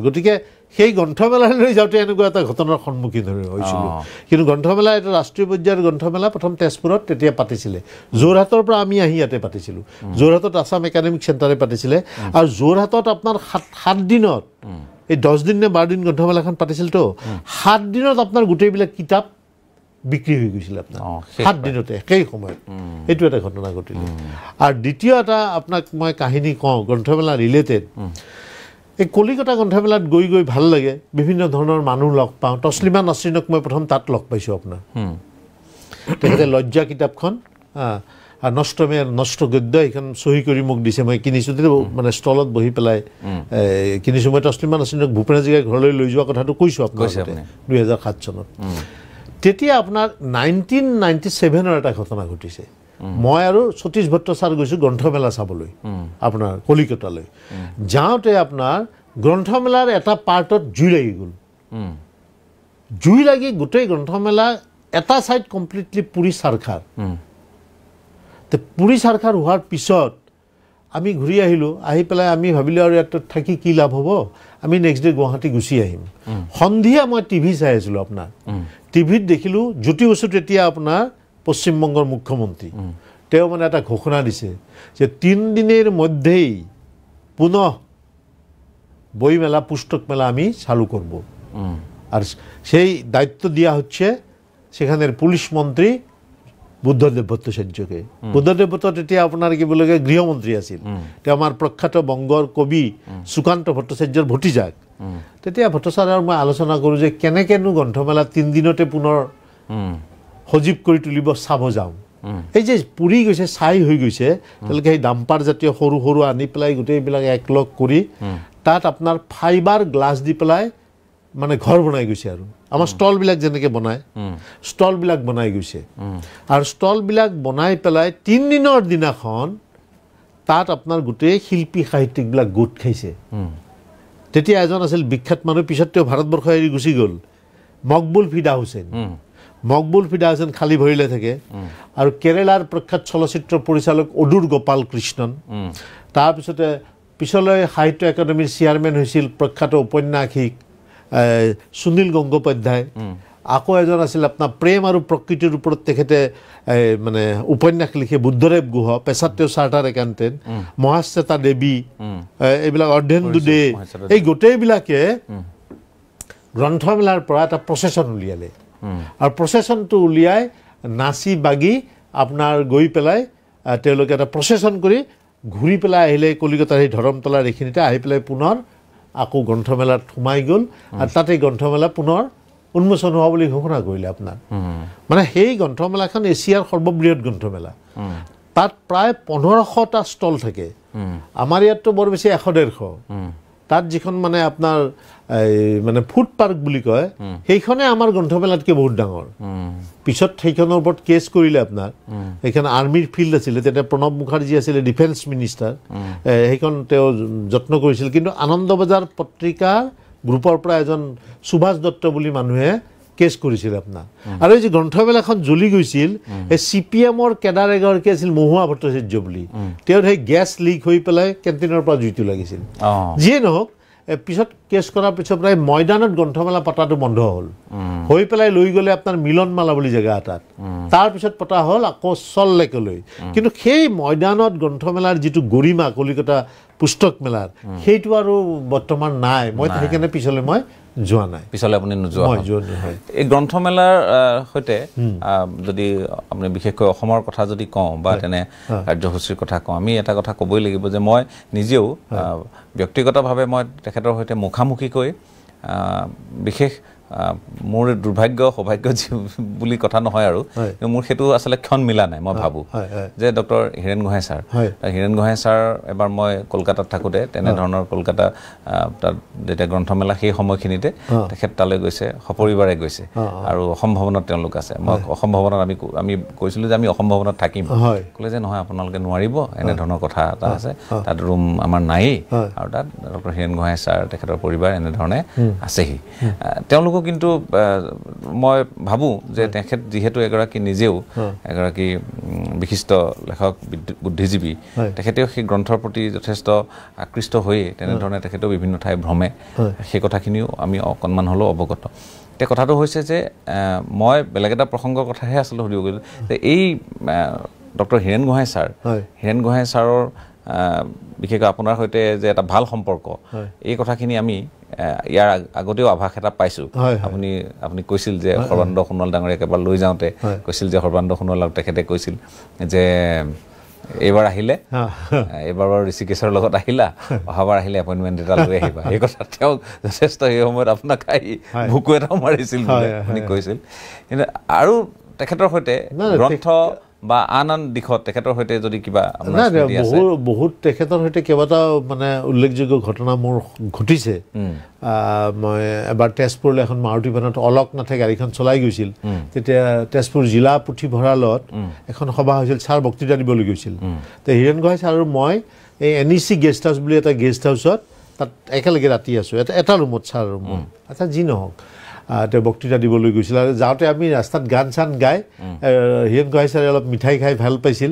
গতিকে সেই গ্ৰন্থমেলালৈ যাওঁতে এনেকুৱা এটা ঘটনাৰ সন্মুখীন হৈছিলোঁ কিন্তু গ্ৰন্থমেলা এটা ৰাষ্ট্ৰীয় পৰ্যায়ৰ গ্ৰন্থমেলা প্ৰথম তেজপুৰত তেতিয়া পাতিছিলে যোৰহাটৰ পৰা আমি আহি ইয়াতে পাতিছিলোঁ যোৰহাটত আছাম একাডেমিক চেণ্টাৰে পাতিছিলে আৰু যোৰহাটত আপোনাৰ ৭ দিনত এই ১০ দিন নে ১২ দিন গ্ৰন্থমেলাখন পাতিছিলতো ৭ দিনত আপোনাৰ গোটেইবিলাক কিতাপ বিক্ৰী হৈ গৈছিল আপোনাৰ ৭ দিনতে সেই সময়ত এইটো এটা ঘটনা ঘটিলে আৰু দ্বিতীয় এটা আপোনাক মই কাহিনী কওঁ গ্ৰন্থমেলা ৰিলেটেড এই কলিকতা গ্ৰন্থমেলাত গৈ গৈ ভাল লাগে বিভিন্ন ধৰণৰ মানুহ লগ পাওঁ তছলিমা নাছৰিনক মই প্ৰথম তাত লগ পাইছোঁ আপোনাৰ তেখেতে লজ্জা কিতাপখন আৰু নষ্ট গদ্য এইখন চহী কৰি মোক দিছে মই কিনিছোঁ মানে ষ্টলত বহি পেলাই কিনিছোঁ মই তছলিমা নাছৰিনক ভূপেন হাজৰিকাৰ ঘৰলৈ লৈ যোৱা কথাটো কৈছোঁ আপোনাক ২০০৭ চনত তেতিয়া আপোনাৰ 1997ৰ এটা ঘটনা ঘটিছে মই আৰু সতীশ ভট্টাচাৰ্য গৈছোঁ গ্ৰন্থমেলা চাবলৈ আপোনাৰ কলিকতালৈ যাওঁতে আপোনাৰ গ্ৰন্থমেলাৰ এটা পাৰ্টত জুই লাগি গ'ল জুই লাগি গোটেই গ্ৰন্থমেলা এটা ছাইড কমপ্লিটলি পুৰি চাৰখাৰ পুৰি চাৰখাৰ হোৱাৰ পিছত আমি ঘূৰি আহিলোঁ আহি পেলাই আমি ভাবিলোঁ আৰু ইয়াত থাকি কি লাভ হ'ব আমি নেক্সট ডে গুৱাহাটী গুচি আহিম সন্ধিয়া মই টিভি চাই আছিলোঁ আপোনাৰ টিভিত দেখিলোঁ জ্যোতি বসু তেতিয়া আপোনাৰ পশ্চিমবংগৰ মুখ্যমন্ত্ৰী তেওঁ মানে এটা ঘোষণা দিছে যে ৩ দিনের মধ্যেই পুনঃ বইমেলা পুস্তক মেলা আমি চালু করব আর সেই দায়িত্ব দেওয়া হচ্ছে সেখানের পুলিশ মন্ত্রী বুদ্ধদেব ভট্টাচার্যকে বুদ্ধদেব ভট্টাচার্য তেতিয়া আপনার কি বলে গৃহমন্ত্রী আছিল আমার প্রখ্যাত বঙ্গর কবি সুকান্ত ভট্টাচার্যর ভতিজাক তেতিয়া ভট্টাচাৰ্যৰ মই আলোচনা কৰোঁ যে কেনেকেনো গ্ৰন্থমেলা ৩ দিনতে পুনৰ সজীৱ কৰি তুলিব চাব যাওঁ এই যে পুৰি গৈছে ছাই হৈ গৈছে তেওঁলোকে সেই ডাম্পাৰ জাতীয় সৰু সৰু আনি পেলাই গোটেইবিলাক একলগ কৰি তাত আপোনাৰ ফাইবাৰ গ্লাছ দি পেলাই মানে ঘৰ বনাই গৈছে আৰু আমাৰ ষ্টলবিলাক যেনেকৈ বনায় ষ্টলবিলাক বনাই গৈছে আৰু ষ্টলবিলাক বনাই পেলাই ৩ দিনৰ দিনাখন তাত আপোনাৰ গোটেই শিল্পী সাহিত্যিকবিলাক গোট খাইছে তেতিয়া এজন আছিল বিখ্যাত মানুহ পিছত তেওঁ ভাৰতবৰ্ষ এৰি গুচি গ'ল মকবুল ফিদা হুছেইন মকবুল ফিদা হুছেইন খালী ভৰিলে থাকে আৰু কেৰেলাৰ প্ৰখ্যাত চলচ্চিত্ৰ পৰিচালক অদূৰ গোপাল কৃষ্ণন তাৰপিছতে পিছলৈ সাহিত্য একাডেমীৰ চেয়াৰমেন হৈছিল প্ৰখ্যাত ঔপন্যাসিক সুনীল গংগোপাধ্যায় আকৌ এজন আছিল আপোনাৰ প্ৰেম আৰু প্ৰকৃতিৰ ওপৰত তেখেতে মানে উপন্যাস লিখে বুদ্ধদেৱ গুহ পেছাত তেওঁ চাৰ্টাৰ একাউণ্টেণ্ট মহাশ্বেতা দেৱী এইবিলাক অৰ্ধেন্দু দে এই গোটেইবিলাকে গ্ৰন্থমেলাৰ পৰা এটা প্ৰচেছন উলিয়ালে আৰু প্ৰচেছনটো উলিয়াই নাচি বাগি আপোনাৰ গৈ পেলাই তেওঁলোকে এটা প্ৰচেছন কৰি ঘূৰি পেলাই আহিলে কলিকতাৰ সেই ধৰমতলাৰ এইখিনিতে আহি পেলাই পুনৰ আকৌ গ্ৰন্থমেলাত সোমাই গ'ল আৰু তাতে গ্ৰন্থমেলা পুনৰ উন্মোচন হোৱা বুলি ঘোষণা কৰিলে আপোনাৰ মানে সেই গ্ৰন্থমেলাখন এছিয়াৰ সৰ্ববৃহৎ গ্ৰন্থমেলা তাত প্ৰায় ১৫০০টা ষ্টল থাকে আমাৰ ইয়াততো বৰ বেছি ১০০-১৫০ তাত যিখন মানে আপোনাৰ মানে ফুড পাৰ্ক বুলি কয় সেইখনে আমাৰ গ্ৰন্থমেলাতকৈ বহুত ডাঙৰ পিছত সেইখনৰ ওপৰত কেছ কৰিলে আপোনাৰ সেইখন আৰ্মিৰ ফিল্ড আছিলে তেতিয়া প্ৰণৱ মুখাৰ্জী আছিলে ডিফেন্স মিনিষ্টাৰ সেইখন তেওঁ যত্ন কৰিছিল কিন্তু আনন্দবজাৰ পত্ৰিকাৰ গ্ৰুপৰ পৰা এজন সুভাষ দত্ত বুলি মানুহে কেছ কৰিছিল আপোনাৰ আৰু এই যে গ্ৰন্থমেলাখন জ্বলি গৈছিল এই CPMৰ কেডাৰ এগৰাকী আছিল মহুৱা ভট্টাচাৰ্য বুলি তেওঁৰ সেই গেছ লিক হৈ পেলাই কেণ্টিনৰ পৰা জুইটো লাগিছিল যিয়ে নহওক পিছত কেছ কৰাৰ পিছত প্ৰায় ময়দানত গ্ৰন্থমেলা পতাটো বন্ধ হ'ল হৈ পেলাই লৈ গ'লে আপোনাৰ মিলনমালা বুলি জেগা এটাত তাৰপিছত পতা হ'ল আকৌ চল্লেকলৈ কিন্তু সেই ময়দানত গ্ৰন্থমেলাৰ যিটো গৰিমা কলিকতা পুস্তক মেলাৰ সেইটো আৰু বৰ্তমান নাই মই সেইকাৰণে পিছলৈ মই যোৱা নাই পিছলৈ আপুনি নোযোৱা এই গ্ৰন্থমেলাৰ সৈতে যদি আপুনি বিশেষকৈ অসমৰ কথা যদি কওঁ বা তেনে কাৰ্যসূচীৰ কথা কওঁ আমি এটা কথা ক'বই লাগিব যে মই নিজেও ব্যক্তিগতভাৱে মই তেখেতৰ সৈতে মুখামুখিকৈ বিশেষ মোৰ দুৰ্ভাগ্য সৌভাগ্য বুলি কথা নহয় আৰু মোৰ সেইটো আচলতে ক্ষণ মিলা নাই মই ভাবোঁ যে doctor Hiren Gohain sir Hiren Gohain sir এবাৰ মই কলকাতাত থাকোঁতে তেনেধৰণৰ কলকাতা তাত যেতিয়া গ্ৰন্থমেলা সেই সময়খিনিতে তেখেত তালৈ গৈছে সপৰিবাৰে গৈছে আৰু অসম ভৱনত তেওঁলোক আছে মই অসম ভৱনত আমি কৈছিলোঁ যে আমি অসম ভৱনত থাকিম ক'লে যে নহয় আপোনালোকে নোৱাৰিব এনেধৰণৰ কথা এটা আছে তাত ৰুম আমাৰ নায়েই আৰু তাত ডক্টৰ হীৰেণ গোহাঁই ছাৰ তেখেতৰ পৰিবাৰ এনেধৰণে আছেহি তেওঁলোকো কিন্তু মই ভাবোঁ যে তেখেত যিহেতু এগৰাকী নিজেও এগৰাকী বিশিষ্ট লেখক বুদ্ধিজীৱী তেখেতেও সেই গ্ৰন্থৰ প্ৰতি যথেষ্ট আকৃষ্ট হৈয়ে তেনেধৰণে তেখেতেও বিভিন্ন ঠাই ভ্ৰমে সেই কথাখিনিও আমি অকণমান হ'লেও অৱগত এতিয়া কথাটো হৈছে যে মই বেলেগ এটা প্ৰসংগৰ কথাহে আচলতে সুধিব গৈছোঁ যে এই ডক্টৰ হীৰেণ গোহাঁই ছাৰৰ বিশেষকৈ আপোনাৰ সৈতে যে এটা ভাল সম্পৰ্ক এই কথাখিনি আমি ইয়াৰ আগতেও আভাস এটা পাইছোঁ আপুনি কৈছিল যে সৰ্বানন্দ সোণোৱাল ডাঙৰীয়াক এবাৰ লৈ যাওঁতে কৈছিল যে সৰ্বানন্দ সোণোৱালক তেখেতে কৈছিল যে এইবাৰ আহিলে এইবাৰ বাৰু ঋষিকেশৰ লগত আহিলা অহাবাৰ আহিলে এপইণ্টমেণ্ট এটা লৈ আহিবা এই কথা তেওঁক যথেষ্ট সেই সময়ত আপোনাক ভুকু এটাও মাৰিছিল বুলি আপুনি কৈছিল কিন্তু আৰু তেখেতৰ সৈতে গ্ৰন্থ বা আন দিশত তেখেতৰ সৈতে যদি কিবা বহুত তেখেতৰ সৈতে কেইবাটাও মানে উল্লেখযোগ্য ঘটনা মোৰ ঘটিছে মই এবাৰ তেজপুৰলৈ এখন মাৰুতি ভেনত অলকনাথে গাড়ীখন চলাই গৈছিল তেতিয়া তেজপুৰ জিলা পুথিভঁৰালত এখন সভা হৈছিল ছাৰ বক্তৃতা দিবলৈ গৈছিল তো হীৰেণ গোহাঁই ছাৰ আৰু মই এই NEC গেষ্ট হাউচ বুলি এটা গেষ্ট হাউচত তাত একেলগে ৰাতি আছোঁ এটা ৰুমত ছাৰ আৰু মই আচ্ছা যি নহওক তেওঁ বক্তৃতা দিবলৈ গৈছিল আৰু যাওঁতে আমি ৰাস্তাত গান চান গাই হীৰেণ গোহাঁই ছাৰে অলপ মিঠাই খাই ভাল পাইছিল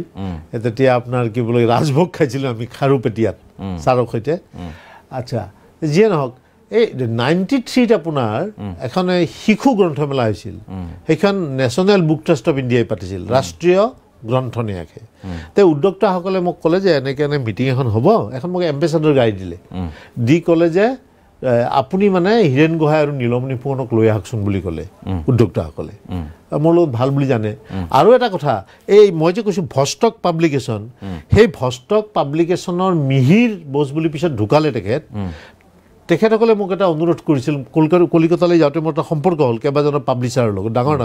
তেতিয়া আপোনাৰ কি বোলে ৰাজভোগ খাইছিলোঁ আমি খাৰুপেটীয়াত ছাৰৰ সৈতে আচ্ছা যিয়ে নহওক এই 93ত আপোনাৰ এখন শিশু গ্ৰন্থমেলা হৈছিল সেইখন নেশ্যনেল বুক ট্ৰাষ্ট অফ ইণ্ডিয়াই পাতিছিল ৰাষ্ট্ৰীয় গ্ৰন্থ ন্যাসে তেওঁ উদ্যোক্তাসকলে মোক ক'লে যে এনেকৈ মিটিং এখন হ'ব এখন মোক এম্বেচাডৰ গাড়ী দিলে দি ক'লে যে আপুনি মানে হীৰেণ গোহাঁই আৰু নীলমণি ফুকনক লৈ আহকচোন বুলি ক'লে উদ্যোক্তাসকলে মোৰ লগত ভাল বুলি জানে আৰু এটা কথা এই মই যে কৈছোঁ ভষ্টক পাব্লিকেশ্যন সেই ভষ্টক পাব্লিকেশ্যনৰ মিহিৰ বোজ বুলি পিছত ঢুকালে তেখেতসকলে মোক এটা অনুৰোধ কৰিছিল কলিকতালৈ যাওঁতে মোৰ এটা সম্পৰ্ক হ'ল কেইবাজনৰ পাব্লিচাৰৰ লগত ডাঙৰ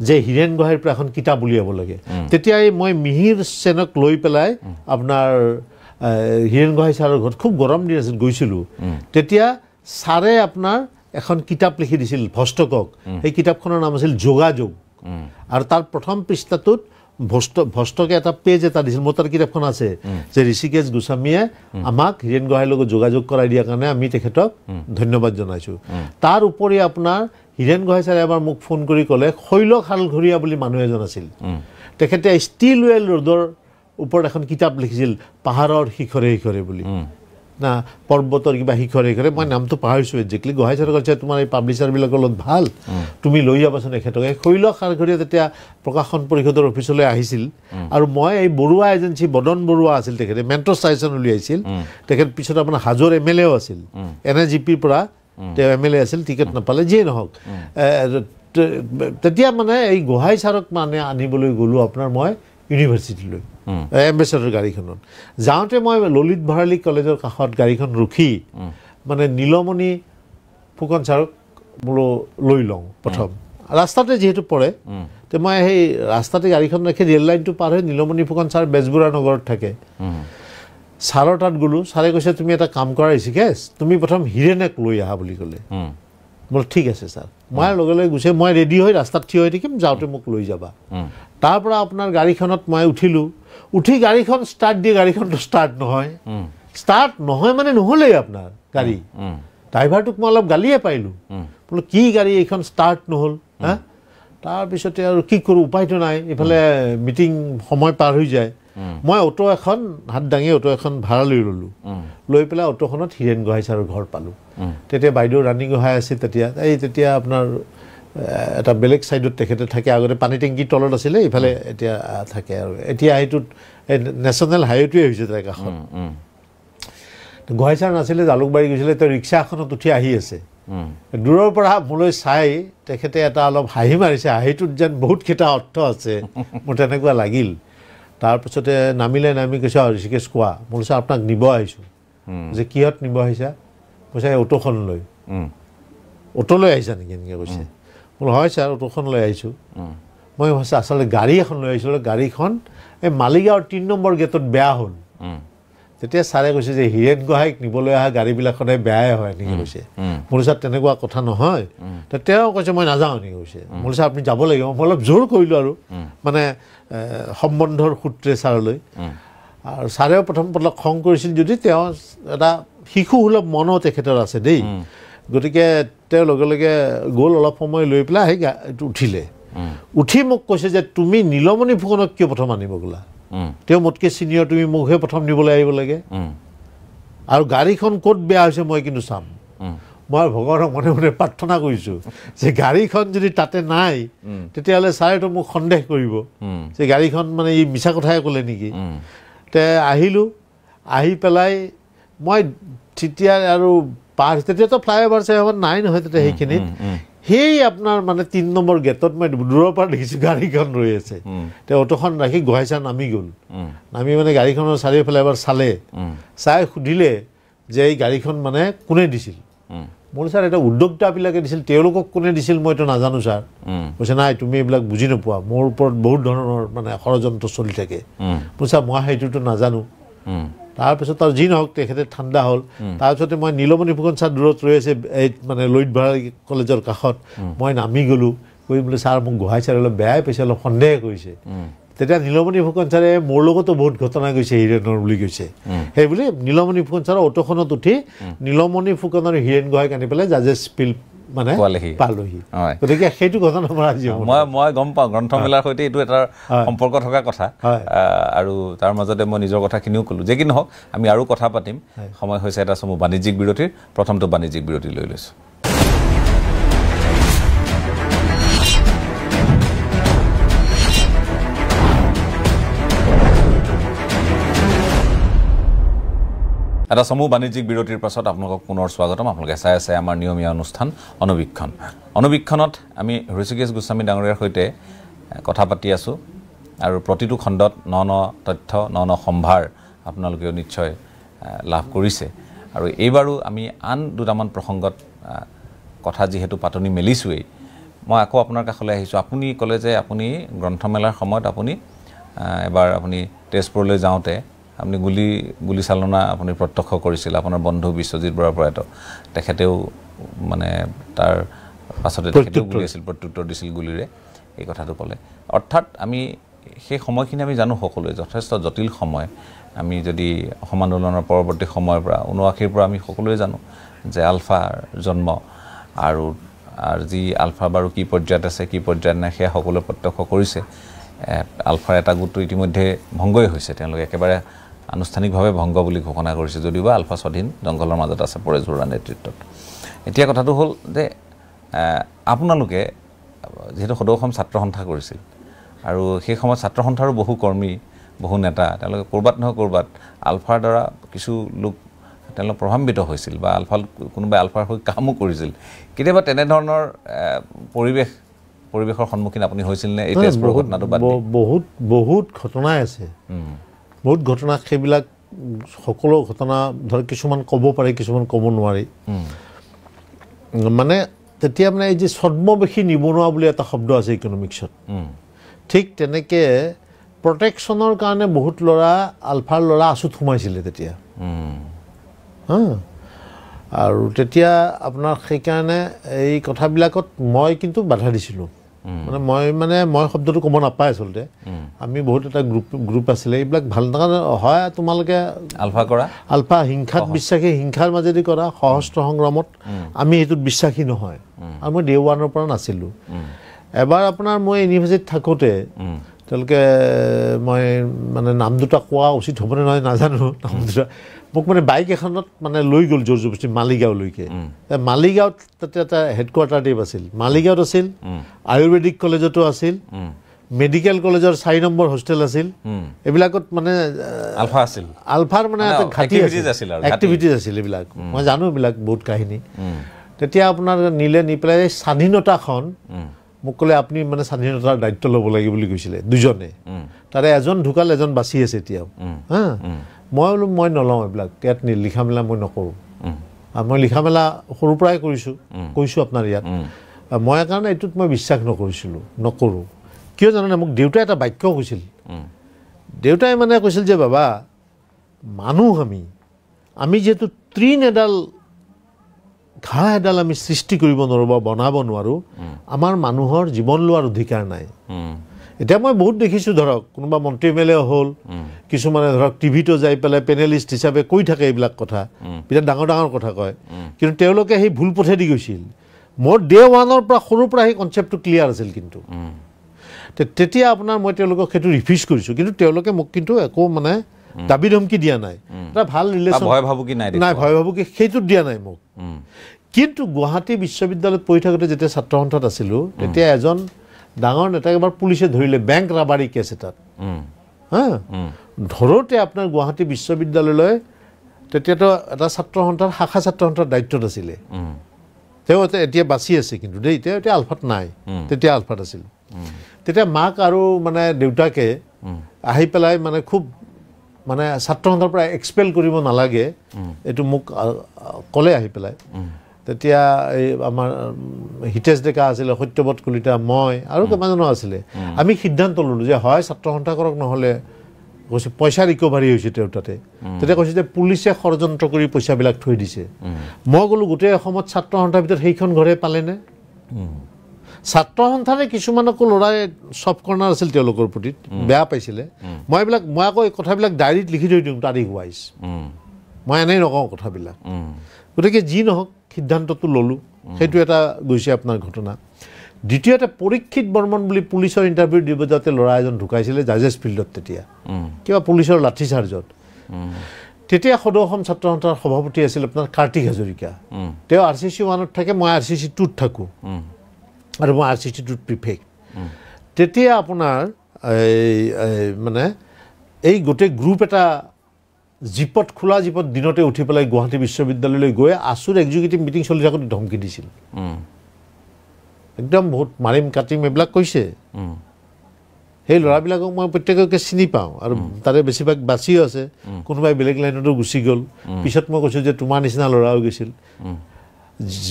যে হীৰেণ গোহাঁইৰ পৰা এখন কিতাপ উলিয়াব লাগে তেতিয়াই মই মিহিৰ সেনক লৈ পেলাই আপোনাৰ হীৰেণ গোহাঁই ছাৰৰ ঘৰত খুব গৰম দিন আছিল গৈছিলোঁ তেতিয়া ছাৰে আপোনাৰ এখন কিতাপ লিখি দিছিল ভষ্টকক সেই কিতাপখনৰ নাম আছিল যোগাযোগ আৰু তাৰ প্ৰথম পৃষ্ঠাটোত ভষ্টকে এটা পেজ এটা দিছিল মোৰ তাৰ কিতাপখন আছে যে ঋষিকেশ গোস্বামীয়ে আমাক হীৰেণ গোহাঁইৰ লগত যোগাযোগ কৰাই দিয়াৰ কাৰণে আমি তেখেতক ধন্যবাদ জনাইছোঁ তাৰ উপৰি আপোনাৰ হীৰেণ গোহাঁই ছাৰে এবাৰ মোক ফোন কৰি ক'লে শৈল খালঘৰীয়া বুলি মানুহ এজন আছিল তেখেতে ষ্টিলৱেল ৰোডৰ ওপৰত এখন কিতাপ লিখিছিল পাহাৰৰ শিখৰে শিখৰে বুলি না পৰ্বতৰ কিবা শিখৰে শিখৰে মই নামটো পাহৰিছোঁ একজেক্টলি গোহাঁই ছাৰে কৈছে তোমাৰ এই পাব্লিচাৰবিলাকৰ লগত ভাল তুমি লৈ যাবাচোন এখেতক এই শৈল খালঘৰীয়া তেতিয়া প্ৰকাশন পৰিষদৰ অফিচলৈ আহিছিল আৰু মই এই বৰুৱা এজেঞ্চি বদন বৰুৱা আছিল তেখেতে মেণ্টৰ চাইজন উলিয়াইছিল তেখেত পিছত আপোনাৰ হাজোৰ MLA আছিল NAGPৰ পৰা তেওঁ MLA আছিল টিকেট নাপালে যিয়ে নহওক তেতিয়া মানে এই গোহাঁই ছাৰক মানে আনিবলৈ গ'লোঁ আপোনাৰ মই ইউনিভাৰ্চিটিলৈ এম্বেচাডৰ গাড়ীখনত যাওঁতে মই ললিত ভৰালী কলেজৰ কাষত গাড়ীখন ৰখি মানে নীলমণি ফুকন ছাৰক বোলো লৈ লওঁ প্ৰথম ৰাস্তাতে যিহেতু পৰে তো মই সেই ৰাস্তাতে গাড়ীখন ৰাখি ৰেল লাইনটো পাৰ হৈ নীলমণি ফুকন ছাৰ বেজবৰুৱা নগৰত থাকে ছাৰৰ তাত গ'লোঁ ছাৰে কৈছে তুমি এটা কাম কৰা ঋষিকেশ তুমি প্ৰথম হীৰেণক লৈ আহা বুলি ক'লে বোলো ঠিক আছে ছাৰ মই লগে লগে গুচি মই ৰেডি হৈ ৰাস্তাত থিয় হৈ থাকিম যাওঁতে মোক লৈ যাবা তাৰ পৰা আপোনাৰ গাড়ীখনত মই উঠিলোঁ উঠি গাড়ীখন ষ্টাৰ্ট দি গাড়ীখনটো ষ্টাৰ্ট নহয় মানে নহ'লেই আপোনাৰ গাড়ী ড্ৰাইভাৰটোক মই অলপ গালিয়ে পাৰিলোঁ বোলো কি গাড়ী এইখন ষ্টাৰ্ট নহ'ল হা তাৰপিছতে আৰু কি কৰোঁ উপায়টো নাই এইফালে মিটিং সময় পাৰ হৈ যায় মই অটো এখন হাত দাঙি অটো এখন ভাড়া লৈ ল'লোঁ লৈ পেলাই অটোখনত হীৰেণ গোহাঁই ছাৰৰ ঘৰ পালোঁ তেতিয়া বাইদেউ ৰাণী গোহাঁই আছিল তেতিয়া আপোনাৰ এটা বেলেগ ছাইডত তেখেতে থাকে আগতে পানী টেংকিৰ তলত আছিলে এইফালে এতিয়া থাকে আৰু এতিয়া সেইটোত নেশ্যনেল হাইৱেটোৱে হৈছে তাৰ কাষত গোহাঁই ছাৰ নাছিলে জালুকবাৰী গৈছিলে তেওঁ ৰিক্সা এখনত উঠি আহি আছে দূৰৰ পৰা মোলৈ চাই তেখেতে এটা অলপ হাঁহি মাৰিছে হাঁহিটোত যেন বহুতকেইটা অৰ্থ আছে মোৰ তেনেকুৱা লাগিল তাৰপিছতে নামি কৈছে ঋষিকেশ কোৱা মই কৈছোঁ আপোনাক নিব আহিছোঁ যে কিহত নিব আহিছা কৈছে অটোখন লৈ অ'টোলৈ আহিছা নেকি এনেকৈ কৈছে বোলো হয় ছাৰ অ'টোখন লৈ আহিছোঁ মই ভাবিছোঁ আচলতে গাড়ী এখন লৈ আহিছিলোঁ গাড়ীখন এই মালিগাঁৱৰ ৩ নম্বৰ গেটত বেয়া হ'ল তেতিয়া ছাৰে কৈছে যে হীৰেণ গোহাঁইক নিবলৈ অহা গাড়ীবিলাক সদায় বেয়াই হয় এনেকৈ কৈছে মোৰ ছাৰ তেনেকুৱা কথা নহয় তেওঁ কৈছে মই নাযাওঁ এনেকৈ কৈছে মোৰ ছাৰ আপুনি যাব লাগিব মই অলপ জোৰ কৰিলোঁ আৰু মানে সম্বন্ধৰ সূত্ৰে ছাৰলৈ আৰু ছাৰেও প্ৰথম খং কৰিছিল যদি তেওঁ এটা শিশুসুলভ মনো তেখেতৰ আছে দেই গতিকে তেওঁ লগে লগে গ'ল অলপ সময় লৈ পেলাই সেই উঠিলে উঠি মোক কৈছে যে তুমি নীলমণি ফুকনক কিয় প্ৰথম আনিব গ'লা তেওঁ মোতকৈ ছিনিয়ৰ তুমি মোকহে প্ৰথম নিবলৈ আহিব লাগে আৰু গাড়ীখন ক'ত বেয়া হৈছে মই কিন্তু চাম মই ভগৱানক মনে মনে প্ৰাৰ্থনা কৰিছোঁ যে গাড়ীখন যদি তাতে নাই তেতিয়াহ'লে ছাৰেতো মোক সন্দেহ কৰিব যে গাড়ীখন মানে ই মিছা কথাই ক'লে নেকি তে আহিলোঁ আহি পেলাই মই তেতিয়া আৰু তেতিয়াতো ফ্লাইঅভাৰ চাইঅভাৰ নাই নহয় তেতিয়া সেইখিনিত সেই আপোনাৰ মানে ৩ নম্বৰ গেটত মই দূৰৰ পৰা দেখিছোঁ গাড়ীখন ৰৈ আছে তেওঁ অ'টোখন ৰাখি গোহাঁই ছাৰ নামি গ'ল নামি মানে গাড়ীখনৰ চাৰিওফালে এবাৰ চালে চাই সুধিলে যে এই গাড়ীখন মানে কোনে দিছিল মোৰ ছাৰ এটা উদ্যোক্তাবিলাকে দিছিল তেওঁলোকক কোনে দিছিল মই এইটো নাজানো ছাৰ কৈছে নাই তুমি এইবিলাক বুজি নোপোৱা মোৰ ওপৰত বহুত ধৰণৰ মানে ষড়যন্ত্ৰ চলি থাকে মোৰ ছাৰ মই সেইটোতো নাজানো তাৰপিছত আৰু যি নহওক তেখেতে ঠাণ্ডা হ'ল তাৰপিছতে মই নীলমণি ফুকন ছাৰ দূৰত ৰৈ আছে এই মানে ললিত ভাড়াৰী কলেজৰ কাষত মই নামি গ'লোঁ কৈ বোলে ছাৰ মোক গোহাঁই ছাৰে অলপ বেয়াই পাইছে অলপ সন্দেহ কৰিছে তেতিয়া নীলমণি ফুকন ছাৰে মোৰ লগতো বহুত ঘটনা গৈছে হীৰেণৰ বুলি কৈছে সেই বুলি নীলমণি ফুকন ছাৰৰ অ'টোখনত উঠি নীলমণি ফুকনৰ হীৰেণ গোহাঁইক আনি পেলাই জাজেছ ফিল্ড মানে পালোহি গতিকে সেইটো ঘটনা মোৰ আজি মই গম পাওঁ গ্ৰন্থমেলাৰ সৈতে এইটো এটা সম্পৰ্ক থকা কথা আৰু তাৰ মাজতে মই নিজৰ কথাখিনিও ক'লোঁ যে কি নহওক আমি আৰু কথা পাতিম সময় হৈছে এটা চমু বাণিজ্যিক বিৰতিৰ প্ৰথমটো বাণিজ্যিক বিৰতি লৈ লৈছোঁ এটা চমু বাণিজ্যিক বিৰতিৰ পাছত আপোনালোকক পুনৰ স্বাগতম আপোনালোকে চাই আছে আমাৰ নিয়মীয়া অনুষ্ঠান অনুবীক্ষণত আমি হৃষিকেশ গোস্বামী ডাঙৰীয়াৰ সৈতে কথা পাতি আছোঁ আৰু প্ৰতিটো খণ্ডত ন তথ্য ন সম্ভাৰ আপোনালোকেও নিশ্চয় লাভ কৰিছে আৰু এইবাৰো আমি আন দুটামান প্ৰসংগত কথা যিহেতু পাতনি মেলিছোৱেই মই আকৌ আপোনাৰ কাষলৈ আহিছোঁ আপুনি ক'লে যে আপুনি গ্ৰন্থমেলাৰ সময়ত আপুনি এবাৰ আপুনি তেজপুৰলৈ যাওঁতে আপুনি গুলি চালনা আপুনি প্ৰত্যক্ষ কৰিছিল আপোনাৰ বন্ধু বিশ্বজিৎ বৰা প্ৰয়াত তেখেতেও মানে তাৰ পাছতে তেখেতেও গুলি আছিল প্ৰত্যুত্তৰ দিছিল গুলিৰে এই কথাটো ক'লে অৰ্থাৎ আমি সেই সময়খিনি আমি জানো সকলোৱে যথেষ্ট জটিল সময় আমি যদি অসম আন্দোলনৰ পৰৱৰ্তী সময়ৰ পৰা ৭৯ৰ পৰা আমি সকলোৱে জানো যে আলফাৰ জন্ম আৰু যি আলফা বাৰু কি পৰ্যায়ত আছে কি পৰ্যায়ত নাই সেয়া সকলোৱে প্ৰত্যক্ষ কৰিছে আলফাৰ এটা গোটটো ইতিমধ্যে ভংগই হৈছে তেওঁলোকে একেবাৰে আনুষ্ঠানিকভাৱে ভংগ বুলি ঘোষণা কৰিছে যদিও আলফা স্বাধীন জংঘলৰ মাজত আছে পৰেশ বৰুৱাৰ নেতৃত্বত এতিয়া কথাটো হ'ল যে আপোনালোকে যিহেতু সদৌ অসম ছাত্ৰ সন্থা কৰিছিল আৰু সেই সময়ত ছাত্ৰ সন্থাৰো বহু কৰ্মী বহু নেতা তেওঁলোকে ক'ৰবাত নহয় ক'ৰবাত আলফাৰ দ্বাৰা কিছু লোক তেওঁলোক প্ৰভাৱিত হৈছিল বা কোনোবাই আলফাৰ হৈ কামো কৰিছিল কেতিয়াবা তেনেধৰণৰ পৰিৱেশৰ সন্মুখীন আপুনি হৈছিল নে এই তেজপুৰৰ ঘটনাটো বাদ বহুত ঘটনাই আছে বহুত ঘটনা সেইবিলাক সকলো ঘটনা ধৰ কিছুমান ক'ব পাৰি কিছুমান ক'ব নোৱাৰি মানে তেতিয়া মানে এই যে ছদ্মবেশী নিবনুৱা বুলি এটা শব্দ আছে ইকনমিক্সত ঠিক তেনেকৈ প্ৰটেকশ্যনৰ কাৰণে বহুত ল'ৰা আলফাৰ ল'ৰা আঁচুত সোমাইছিলে তেতিয়া আৰু তেতিয়া আপোনাৰ সেইকাৰণে এই কথাবিলাকত মই কিন্তু বাধা দিছিলোঁ মানে মই শব্দটো ক'ব নাপায় আচলতে আমি বহুত এটা গ্ৰুপ আছিলে এইবিলাক ভাল হয় তোমালোকে আলফা হিংসাত বিশ্বাসী হিংসাৰ মাজেদি কৰা সশস্ত্ৰ সংগ্ৰামত আমি এইটোত বিশ্বাসী নহয় আৰু মই ডে ওৱানৰ পৰা নাছিলোঁ এবাৰ আপোনাৰ মই ইউনিভাৰ্চিটিত থাকোঁতে তেওঁলোকে মই মানে নাম দুটা কোৱা উচিত হ'বনে নহয় নাজানো নাম দুটা মোক মানে বাইক এখনত মানে লৈ গ'ল জোৰ জবৰদস্তি মালিগাঁৱলৈকে মালিগাঁৱত তাতে এটা হেডকোৱাৰ্টাৰ টাইপ আছিল মালিগাঁৱত আছিল আয়ুৰ্বেদিক কলেজতো আছিল মেডিকেল কলেজৰ 4 নম্বৰ হোষ্টেল আছিল এইবিলাকত মানে আলফাৰ মানে এটা ঘাটি আছিল এক্টিভিটিজ আছিল এইবিলাক মই জানো এইবিলাক বহুত কাহিনী তেতিয়া আপোনাৰ নি পেলাই স্বাধীনতাখন মোক ক'লে আপুনি মানে স্বাধীনতাৰ দায়িত্ব ল'ব লাগে বুলি কৈছিলে দুজনে তাৰে এজন ঢুকাল এজন বাচি আছে এতিয়াও মই বোলো মই নলওঁ এইবিলাক ইয়াত লিখা মেলা মই নকৰোঁ মই লিখা মেলা সৰুৰ পৰাই কৰিছোঁ কৈছোঁ আপোনাৰ ইয়াত মই কাৰণে এইটোত মই বিশ্বাস নকৰোঁ কিয় জানেনে মোক দেউতাই এটা বাক্য কৈছিল দেউতাই মানে কৈছিল যে বাবা মানুহ আমি যিহেতু তৃণ এডাল ঘাঁহ এডাল আমি সৃষ্টি কৰিব নোৱাৰোঁ বা বনাব নোৱাৰোঁ আমাৰ মানুহৰ জীৱন লোৱাৰ অধিকাৰ নাই এতিয়া মই বহুত দেখিছোঁ ধৰক কোনোবা মন্ত্ৰী এম.এল.এ হ'ল কিছুমানে ধৰক টিভিতো যাই পেলাই পেনেলিষ্ট হিচাপে কৈ থাকে এইবিলাক কথা বিৰাট ডাঙৰ ডাঙৰ কথা কয় কিন্তু তেওঁলোকে সেই ভুল পথেদি গৈছিল মোৰ ডে ওৱানৰ পৰা সৰুৰ পৰা সেই কনচেপ্টটো ক্লিয়াৰ আছিল কিন্তু তেতিয়া আপোনাৰ মই তেওঁলোকক সেইটো ৰিফিউজ কৰিছোঁ কিন্তু তেওঁলোকে মোক কিন্তু একো মানে দাবী ধমকি দিয়া নাই এটা ভাল ৰিলেশ্যন ভয় ভাবুকি নাই ভয় ভাবুকি সেইটোত দিয়া নাই মোক কিন্তু গুৱাহাটী বিশ্ববিদ্যালয়ত পঢ়ি থাকোঁতে যেতিয়া ছাত্ৰ সন্থাত আছিলোঁ তেতিয়া এজন ডাঙৰ নেতাক এবাৰ পুলিচে ধৰিলে বেংক ৰাবাৰী কেছ এটাত হা ধৰোঁতে আপোনাৰ গুৱাহাটী বিশ্ববিদ্যালয়লৈ তেতিয়াতো এটা ছাত্ৰ সন্থাৰ শাখা ছাত্ৰ সন্থাৰ দায়িত্বত আছিলে তেওঁ এতিয়া বাচি আছে কিন্তু দেই তেওঁ এতিয়া আলফাত নাই তেতিয়া আলফাত আছিল তেতিয়া মাক আৰু মানে দেউতাকে আহি পেলাই মানে খুব মানে ছাত্ৰ সন্থাৰ পৰা এক্সপেল কৰিব নালাগে এইটো মোক ক'লে আহি পেলাই তেতিয়া এই আমাৰ হিতেশ ডেকা আছিলে সত্যৱত কলিতা মই আৰু কেইবাজনো আছিলে আমি সিদ্ধান্ত ল'লোঁ যে হয় ছাত্ৰ সন্থা কৰক নহ'লে কৈছে পইচা ৰিকভাৰী হৈছে তেওঁৰ তাতে তেতিয়া কৈছে যে পুলিচে ষড়যন্ত্ৰ কৰি পইচাবিলাক থৈ দিছে মই ক'লোঁ গোটেই অসমত ছাত্ৰ সন্থাৰ ভিতৰত সেইখন ঘৰে পালেনে ছাত্ৰ সন্থাৰে কিছুমানকো ল'ৰাই চব কৰ্ণাৰ আছিল তেওঁলোকৰ প্ৰতি বেয়া পাইছিলে মই আকৌ এই কথাবিলাক ডায়েৰীত লিখি থৈ দিওঁ তাৰিখ ৱাইজ মই এনেই নকওঁ কথাবিলাক গতিকে যি নহওক সিদ্ধান্তটো ল'লোঁ সেইটো এটা গৈছে আপোনাৰ ঘটনা দ্বিতীয়তে পৰীক্ষিত বৰ্মন বুলি পুলিচৰ ইণ্টাৰভিউ দিব যাওঁতে ল'ৰা এজন ঢুকাইছিলে জাজেছ ফিল্ডত তেতিয়া কিবা পুলিচৰ লাঠি চাৰ্জত তেতিয়া সদৌ অসম ছাত্ৰ সন্থাৰ সভাপতি আছিল আপোনাৰ কাৰ্তিক হাজৰিকা তেওঁ RCC 1ত থাকে মই RCC 2ত থাকোঁ আৰু মই RCC 2ত প্ৰিফেক্ট তেতিয়া আপোনাৰ মানে এই গোটেই গ্ৰুপ এটা জীপত খোলা জীপত দিনতে উঠি পেলাই গুৱাহাটী বিশ্ববিদ্যালয়লৈ গৈ আছুৰ এক্সিকিউটিভ মিটিং চলি থাকোঁতে ধমকি দিছিল একদম বহুত মাৰিম কাটিম এইবিলাক কৈছে সেই ল'ৰাবিলাকক মই প্ৰত্যেককে চিনি পাওঁ আৰু তাৰে বেছিভাগ বাচিও আছে কোনোবাই বেলেগ লাইনতো গুচি গ'ল পিছত মই কৈছোঁ যে তোমাৰ নিচিনা ল'ৰাও গৈছিল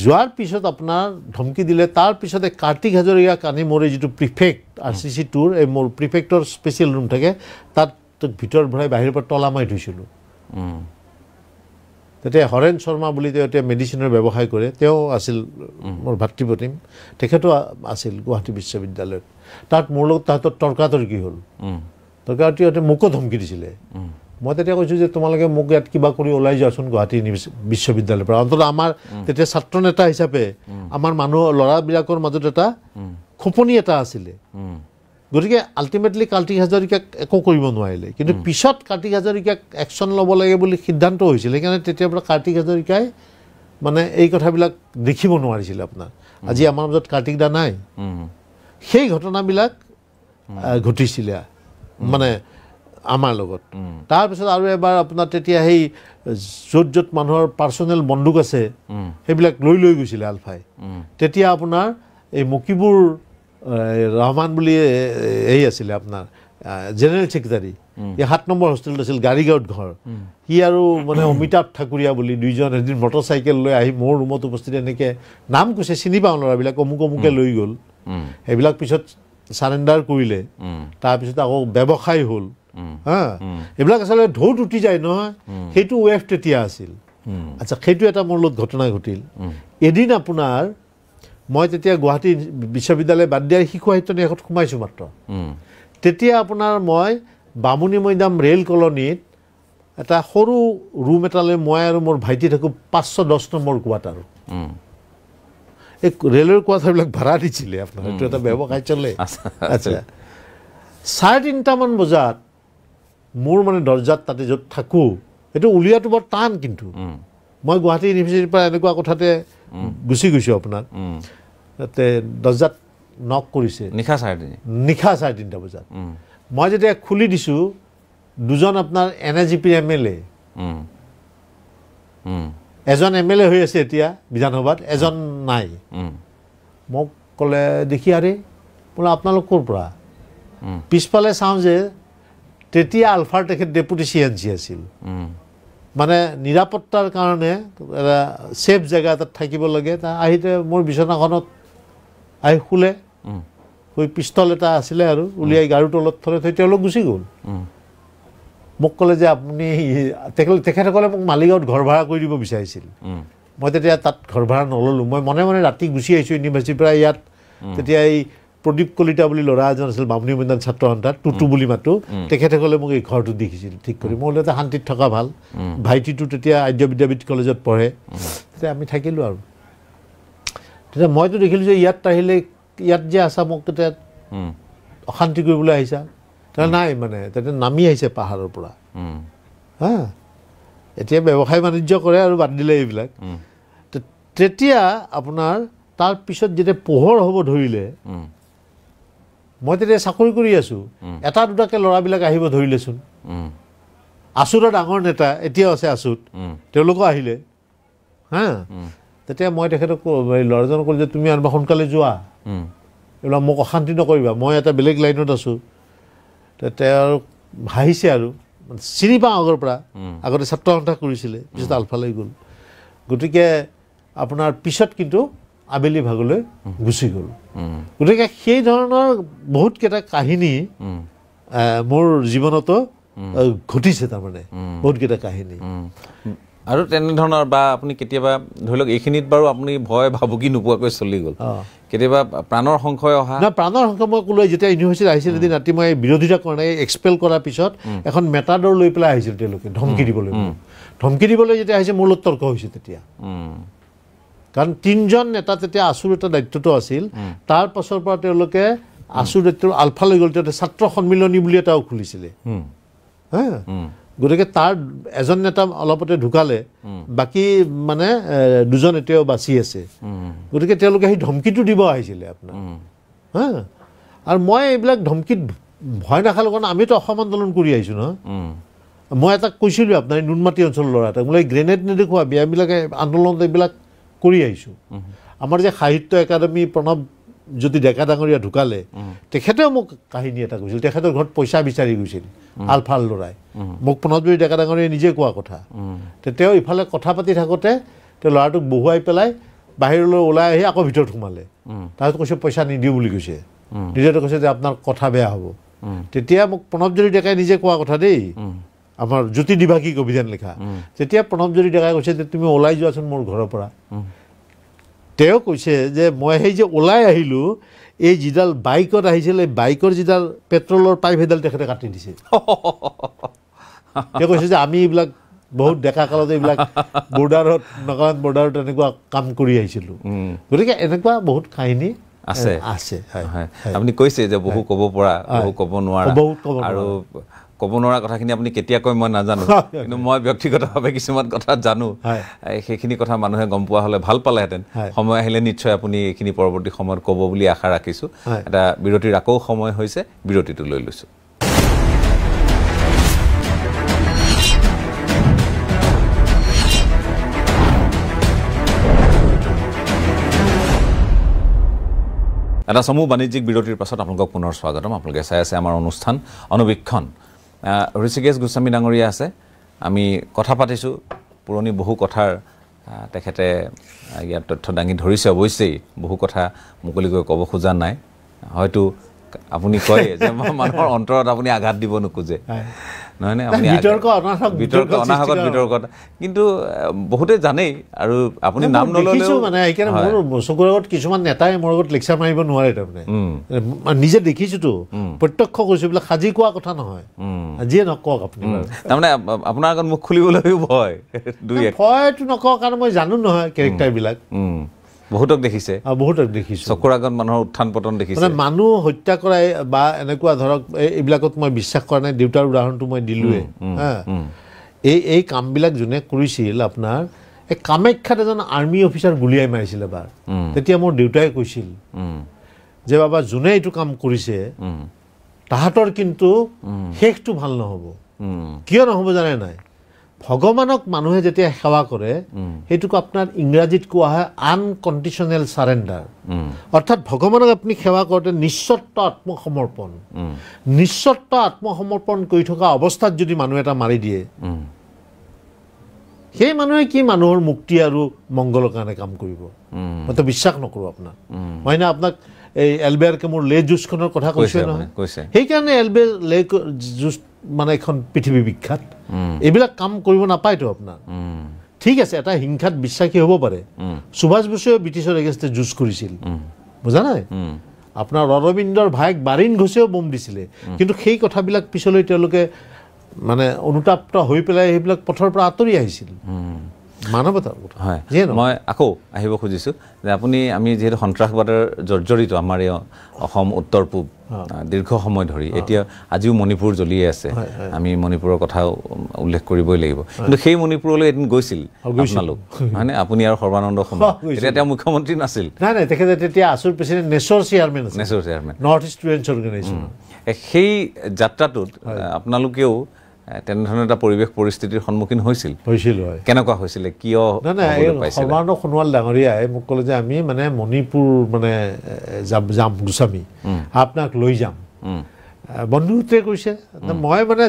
যোৱাৰ পিছত আপোনাৰ ধমকি দিলে তাৰ পিছতে কাৰ্তিক হাজৰিকাক আনি মোৰ এই যিটো প্ৰিফেক্ট RCC 2ৰ এই মোৰ প্ৰিফেক্টৰ স্পেচিয়েল ৰুম থাকে তাত ভিতৰত ভৰাই বাহিৰৰ পৰা তলা মাৰি থৈছিলোঁ তেতিয়া হৰেণ শৰ্মা বুলি তেওঁ এতিয়া মেডিচিনৰ ব্যৱসায় কৰে তেওঁ আছিল মোৰ ভাতৃপ্ৰতিম তেখেতো আছিল গুৱাহাটী বিশ্ববিদ্যালয়ত তাত মোৰ লগত তাহাঁতৰ তৰ্কাতৰ্কি হ'ল তৰ্কাতৰ্কি মোকো ধমকি দিছিলে মই তেতিয়া কৈছোঁ যে তোমালোকে মোক ইয়াত কিবা কৰি ওলাই যোৱাচোন গুৱাহাটী বিশ্ববিদ্যালয়ৰ পৰা অন্ততঃ আমাৰ তেতিয়া ছাত্ৰ নেতা হিচাপে আমাৰ মানুহ ল'ৰাবিলাকৰ মাজত এটা খোপনি এটা আছিলে গতিকে আল্টিমেটলি কাৰ্তিক হাজৰিকাক একো কৰিব নোৱাৰিলে কিন্তু পিছত কাৰ্তিক হাজৰিকাক একশ্যন ল'ব লাগে বুলি সিদ্ধান্ত হৈছিল সেইকাৰণে তেতিয়াৰ পৰা কাৰ্তিক হাজৰিকাই মানে এই কথাবিলাক দেখিব নোৱাৰিছিলে আপোনাৰ আজি আমাৰ মাজত কাৰ্তিক দা নাই সেই ঘটনাবিলাক ঘটিছিলে মানে আমাৰ লগত তাৰপিছত আৰু এবাৰ আপোনাৰ তেতিয়া সেই য'ত মানুহৰ পাৰ্চনেল বন্দুক আছে সেইবিলাক লৈ গৈছিলে আলফাই তেতিয়া আপোনাৰ এই মকিবুৰ ৰহমান বুলি এই আছিলে আপোনাৰ জেনেৰেল ছেক্ৰেটাৰী এই 7 নম্বৰ হোষ্টেলত আছিল গাড়ীগাঁৱত ঘৰ সি আৰু মানে অমিতাভ ঠাকুৰীয়া বুলি দুইজন এদিন মটৰচাইকেল লৈ আহি মোৰ ৰুমত উপস্থিত এনেকৈ নাম কৈছে চিনি পাওঁ ল'ৰাবিলাক অমুকে লৈ গ'ল সেইবিলাক পিছত চাৰেণ্ডাৰ কৰিলে তাৰপিছত আকৌ ব্যৱসায় হ'ল হা এইবিলাক আচলতে ঢৌত উঠি যায় নহয় সেইটো ৱেভ তেতিয়া আছিল আচ্ছা সেইটো এটা মোৰ লগত ঘটনা ঘটিল এদিন আপোনাৰ মই তেতিয়া গুৱাহাটী বিশ্ববিদ্যালয় বাদ দিয়া শিশু সাহিত্য নিবাসত সোমাইছোঁ মাত্ৰ তেতিয়া আপোনাৰ মই বামুণী মৈদাম ৰেল কলনীত এটা সৰু ৰুম এটালৈ মই আৰু মোৰ ভাইটি থাকোঁ 510 নম্বৰ কোৱাৰ্টাৰ এই ৰেলৰ কোৱাৰ্টাৰবিলাক ভাড়া দিছিলে আপোনাৰ এইটো এটা ব্যৱসায় চলে আচ্ছা 3:30মান বজাত মোৰ মানে দৰ্জাত তাতে য'ত থাকোঁ সেইটো উলিওৱাটো বৰ টান কিন্তু মই গুৱাহাটী ইউনিভাৰ্চিটিৰ পৰা এনেকুৱা কথাতে গুচি গৈছোঁ আপোনাৰ তাতে দৰ্জাত নক কৰিছে নিশা 3:30 বজাত মই যেতিয়া খুলি দিছোঁ দুজন আপোনাৰ NAGPৰ MLA এজন MLA হৈ আছে এতিয়া বিধানসভাত এজন নাই মোক ক'লে দেখি আৰে বোলে আপোনালোক ক'ৰ পৰা পিছফালে চাওঁ যে তেতিয়া আলফাৰ তেখেত ডেপুটি CNC আছিল মানে নিৰাপত্তাৰ কাৰণে এটা ছেফ জেগা এটাত থাকিব লাগে আহিতে মোৰ বিচনাখনত আহি শুলে শুই পিষ্টল এটা আছিলে আৰু উলিয়াই গাৰুৰ তলত থলে থৈ তেওঁলোক গুচি গ'ল মোক ক'লে যে আপুনি তেখেতসকলে মোক মালিগাঁৱত ঘৰ ভাড়া কৰি দিব বিচাৰিছিল মই তেতিয়া তাত ঘৰ ভাড়া নল'লোঁ মই মনে মনে ৰাতি গুচি আহিছোঁ ইউনিভাৰ্চিটিৰ পৰা ইয়াত তেতিয়া এই প্ৰদীপ কলিতা বুলি ল'ৰা এজন আছিল বামুণী মৈদাম ছাত্ৰ সন্থাত টুটু বুলি মাতো তেখেতসকলে মোক এই ঘৰটো দেখিছিল ঠিক কৰি মই বোলে শান্তিত থকা ভাল ভাইটিটো তেতিয়া আৰ্য বিদ্যাপীঠ কলেজত পঢ়ে তেতিয়া আমি থাকিলোঁ আৰু তেতিয়া মইতো দেখিলোঁ যে ইয়াত আহিলে ইয়াত যে আছা মোক তেতিয়া অশান্তি কৰিবলৈ আহিছা তেতিয়া নাই মানে তেতিয়া নামি আহিছে পাহাৰৰ পৰা হা এতিয়া ব্যৱসায় বাণিজ্য কৰে আৰু বাদ দিলে এইবিলাক তেতিয়া আপোনাৰ তাৰ পিছত যেতিয়া পোহৰ হ'ব ধৰিলে মই তেতিয়া চাকৰি কৰি আছোঁ এটা দুটাকে ল'ৰাবিলাক আহিব ধৰিলেচোন আছুৰৰ ডাঙৰ নেতা এতিয়াও আছে আছুত তেওঁলোকো আহিলে হা তেতিয়া মই তেখেতক ল'ৰাজনক ক'লোঁ যে তুমি আনবা সোনকালে যোৱা এইবিলাক মোক অশান্তি নকৰিবা মই এটা বেলেগ লাইনত আছোঁ তেওঁ হাঁহিছে আৰু চিনি পাওঁ আগৰ পৰা আগতে ছাত্ৰ সন্থা কৰিছিলে পিছত আলফালৈ গ'ল গতিকে আপোনাৰ পিছত কিন্তু আবেলি ভাগলৈ গুচি গ'ল গতিকে সেই ধৰণৰ বহুতকেইটা কাহিনী মোৰ জীৱনতো ঘটিছে তাৰমানে বহুতকেইটা কাহিনী আৰু তেনেধৰণৰ বা আপুনি কেতিয়াবা ধৰি লওক এইখিনিত বাৰু আপুনি ভয় ভাবুকি নোপোৱাকৈ চলি গ'ল কেতিয়াবা প্ৰাণৰ সংশয় অহা না প্ৰাণৰ সংশয় মই ক'লো যেতিয়া ইউনিভাৰ্চিটিত আহিছিল এদিন ৰাতি মই বিৰোধিতা কৰা নাই এক্সপেল কৰাৰ পিছত এখন মেটাডৰ লৈ পেলাই আহিছিল তেওঁলোকে ধমকি দিবলৈ যেতিয়া আহিছে মোৰ লগত তৰ্ক হৈছে তেতিয়া কাৰণ 3জন নেতা তেতিয়া আছুৰ এটা দায়িত্বটো আছিল তাৰ পাছৰ পৰা তেওঁলোকে আছুৰ দায়িত্বৰ আলফা লৈ গ'ল তেওঁ ছাত্ৰ সন্মিলনী বুলি এটাও খুলিছিলে হা গতিকে তাৰ এজন নেতা অলপতে ঢুকালে বাকী মানে দুজন এতিয়াও বাচি আছে গতিকে তেওঁলোকে সেই ধমকিটো দিব আহিছিলে আপোনাৰ হা আৰু মই এইবিলাক ধমকিত ভয় নাখালোঁ কাৰণ আমিতো অসম আন্দোলন কৰি আহিছোঁ ন মই এটা কৈছিলোঁ আপোনাৰ নুনমাটি অঞ্চলৰ ল'ৰা এটাক বোলে গ্ৰেনেড নেদেখুৱা বিয়াবিলাকে আন্দোলনত এইবিলাক কৰি আহিছোঁ আমাৰ যে সাহিত্য একাডেমী প্ৰণৱ যদি ডেকা ডাঙৰীয়া ঢুকালে তেখেতেও মোক কাহিনী এটা কৈছিল তেখেতৰ ঘৰত পইচা বিচাৰি গৈছিল আলফাল ল'ৰাই মোক প্ৰণৱজুৰি ডেকা ডাঙৰীয়াই নিজে কোৱা কথা তেওঁ ইফালে কথা পাতি থাকোঁতে তেওঁ ল'ৰাটোক বহুৱাই পেলাই বাহিৰলৈ ওলাই আহি আকৌ ভিতৰত সোমালে তাৰপিছত কৈছে পইচা নিদিওঁ বুলি কৈছে নিজেতো কৈছে যে আপোনাৰ কথা বেয়া হ'ব তেতিয়া মোক প্ৰণৱজুৰি ডেকাই নিজে কোৱা কথা দেই আমাৰ জ্যোতি দ্বিভাষিক অভিযান লিখা তেতিয়া প্ৰণৱজুৰি ডেকাই কৈছে যে তুমি ওলাই যোৱাচোন মোৰ ঘৰৰ পৰা তেওঁ কৈছে যে মই সেই যে ওলাই আহিলোঁ এই যিডাল বাইকত আহিছিল এই বাইকৰ যিডাল পেট্ৰলৰ পাইপ সেইডাল তেখেতে কাটি দিছে তেওঁ কৈছে যে আমি এইবিলাক বহুত ডেকা কালত এইবিলাক বৰ্ডাৰত নগাঁৱত বৰ্ডাৰত এনেকুৱা কাম কৰি আহিছিলোঁ গতিকে এনেকুৱা বহুত কাহিনী আছে আছে আপুনি কৈছে যে বহু ক'ব পৰা বহু ক'ব নোৱাৰা আৰু ক'ব নোৱাৰা কথাখিনি আপুনি কেতিয়া কয় মই নাজানো কিন্তু মই ব্যক্তিগতভাৱে কিছুমান কথা জানো সেইখিনি কথা মানুহে গম পোৱা হ'লে ভাল পালেহেঁতেন সময় আহিলে নিশ্চয় আপুনি এইখিনি পৰৱৰ্তী সময়ত ক'ব বুলি আশা ৰাখিছোঁ এটা বিৰতিৰ আকৌ সময় হৈছে বিৰতিটো লৈ লৈছোঁ এটা সমূহ বাণিজ্যিক বিৰতিৰ পাছত আপোনালোকক পুনৰ স্বাগতম আপোনালোকে চাই আছে আমাৰ অনুষ্ঠান অনুবীক্ষণ ঋষিকেশ গোস্বামী ডাঙৰীয়া আছে আমি কথা পাতিছোঁ পুৰণি বহু কথাৰ তেখেতে ইয়াত তথ্য দাঙি ধৰিছে অৱশ্যেই বহু কথা মুকলিকৈ ক'ব খোজা নাই হয়তো আপুনি কয় যে মানুহৰ অন্তৰত আপুনি আঘাত দিব নোখোজে নহয়নে আপুনি বিতৰ্ক অনাহকত বিতৰ্কত কিন্তু বহুতে জানেই আৰু আপুনি নাম নল'লেও মানে সেইকাৰণে মোৰ চকুৰ আগত কিছুমান নেতাই মোৰ আগত লেকচাৰ মাৰিব নোৱাৰে তাৰমানে নিজে দেখিছোঁতো প্ৰত্যক্ষ কৰিছোঁ এইবিলাক সাজি কোৱা কথা নহয় যিয়ে নকওক আপুনি তাৰমানে আপোনাৰ আগত মুখ খুলিবলৈও ভয় ভয়টো নকওঁ কাৰণ মই জানো নহয় কেৰেক্টাৰবিলাক বহুতক দেখিছে বহুতক দেখিছোঁ চকুৰ আগত মানুহৰ উত্থান পতন দেখিছে মানে মানুহ হত্যা কৰাই বা এনেকুৱা ধৰক এইবিলাকত মই বিশ্বাস কৰা নাই দেউতাৰ উদাহৰণটো মই দিলোঁৱে হা এই কামবিলাক যোনে কৰিছিল আপোনাৰ এই কামাখ্যাত এজন আৰ্মি অফিচাৰ গুলীয়াই মাৰিছিল এবাৰ তেতিয়া মোৰ দেউতাই কৈছিল যে বাবা যোনে এইটো কাম কৰিছে তাহাঁতৰ কিন্তু শেষটো ভাল নহ'ব কিয় নহ'ব জানে নাই ভগৱানক মানুহে যেতিয়া সেৱা কৰে সেইটোক আপোনাৰ ইংৰাজীত কোৱা হয় আনকণ্ডিশ্যনেল চাৰেণ্ডাৰ অৰ্থাৎ ভগৱানক আপুনি সেৱা কৰোঁতে নিঃস্বাৰ্থ আত্মসমৰ্পণ নিঃস্বাৰ্থ আত্মসমৰ্পণ কৰি থকা অৱস্থাত যদি মানুহ এটা মাৰি দিয়ে সেই মানুহে কি মানুহৰ মুক্তি আৰু মংগলৰ কাৰণে কাম কৰিব মইতো বিশ্বাস নকৰোঁ আপোনাৰ মই না আপোনাক এই এলবেয়াৰ কেমুৰ লে জুচখনৰ কথা কৈছে নহয় সেইকাৰণে এলবেয়াৰ লে জুচ মানে এখন পৃথিৱী বিখ্যাত এইবিলাক কাম কৰিব নাপায়তো আপোনাৰ ঠিক আছে এটা হিংসাত বিশ্বাসী হ'ব পাৰে সুভাষ বসুৱে ব্ৰিটিছৰ এগেইনষ্টে যুঁজ কৰিছিল বুজা নাই আপোনাৰ অৰবিন্দৰ ভাইক বাৰিণ ঘোষেও বম দিছিলে কিন্তু সেই কথাবিলাক পিছলৈ তেওঁলোকে মানে অনুতাপ্ত হৈ পেলাই সেইবিলাক পথৰ পৰা আঁতৰি আহিছিল মানৱতাৰ কথা হয় মই আকৌ আহিব খুজিছোঁ যে আপুনি আমি যিহেতু সন্ত্ৰাসবাদৰ জৰ্জৰিত আমাৰ এই অসম উত্তৰ পূব দীৰ্ঘ সময় ধৰি এতিয়া আজিও মণিপুৰ জ্বলিয়ে আছে আমি মণিপুৰৰ কথাও উল্লেখ কৰিবই লাগিব কিন্তু সেই মণিপুৰলৈ এদিন গৈছিল আপোনালোক হয়নে আপুনি আৰু সৰ্বানন্দ সোণোৱাল তেতিয়া তেওঁ মুখ্যমন্ত্ৰী নাছিল নাই নাই তেখেতে তেতিয়া আছুৰ প্ৰেচিডেণ্ট নেচৰ চেয়াৰমেন আছিল নেচৰ chairman North East students organisation সেই যাত্ৰাটোত আপোনালোকেও তেনেধৰণৰ এটা পৰিৱেশ পৰিস্থিতিৰ সন্মুখীন হৈছিল হয় কেনেকুৱা হৈছিলে কিয় সৰ্বানন্দ সোণোৱাল ডাঙৰীয়াই মোক ক'লে যে আমি মানে মণিপুৰ মানে যাম গোস্বামী আপোনাক লৈ যাম বন্ধুতে কৈছে মই মানে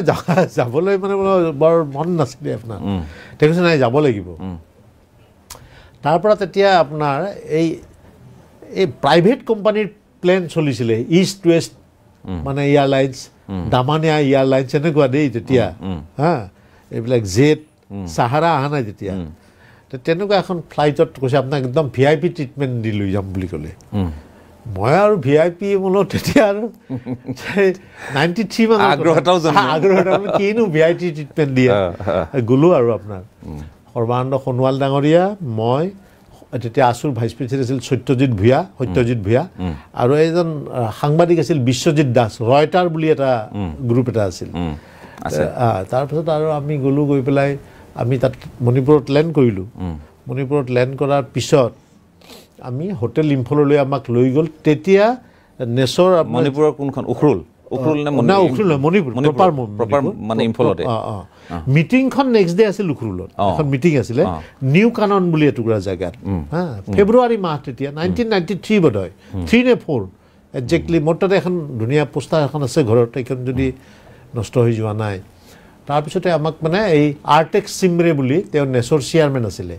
যাবলৈ মানে বৰ মন নাছিলে আপোনাৰ তেওঁ কৈছে নাই যাব লাগিব তাৰ পৰা তেতিয়া আপোনাৰ এই প্ৰাইভেট কোম্পানীৰ প্লেন চলিছিলে ইষ্ট ৱেষ্ট মানে এয়াৰলাইন্স দামানিয়া এয়াৰলাইন্স এনেকুৱা দেই তেতিয়া হা এইবিলাক জেট চাহাৰা অহা নাই তেতিয়া তেনেকুৱা এখন ফ্লাইটত কৈছে আপোনাক একদম VIP ট্ৰিটমেণ্ট দি লৈ যাম বুলি ক'লে মই আৰু VIP মনত তেতিয়া আৰু 93 মান আগ্ৰহ কিনো VIP ট্ৰিটমেণ্ট দিয়ে গ'লোঁ আৰু আপোনাৰ সৰ্বানন্দ সোণোৱাল ডাঙৰীয়া মই তেতিয়া আছুৰ ভাইচ প্ৰেচিডেণ্ট আছিল সত্যজিৎ ভূঞা আৰু এজন সাংবাদিক আছিল বিশ্বজিৎ দাস ৰয়টাৰ বুলি এটা গ্ৰুপ এটা আছিল তাৰপিছত আৰু আমি গ'লোঁ গৈ পেলাই আমি তাত মণিপুৰত লেণ্ড কৰিলোঁ মণিপুৰত লেণ্ড কৰাৰ পিছত আমি হোটেল ইম্ফললৈ আমাক লৈ গ'ল তেতিয়া নেচৰ মণিপুৰৰ কোনখন উখৰুল মিটিংখন নেক্সট ডে আছিল উখৰুলত এখন মিটিং আছিলে নিউ কানন বুলি এটুকুৰা জেগাত ফেব্ৰুৱাৰী মাহ তেতিয়া 1993 বোধহয় 3 নে 4 একজেক্টলি মোৰ তাতে এখন ধুনীয়া পোষ্টাৰ এখন আছে ঘৰত এইখন যদি নষ্ট হৈ যোৱা নাই তাৰপিছতে আমাক মানে এই আৰ্টেক্স চিমৰে বুলি তেওঁ নেচৰ চেয়াৰমেন আছিলে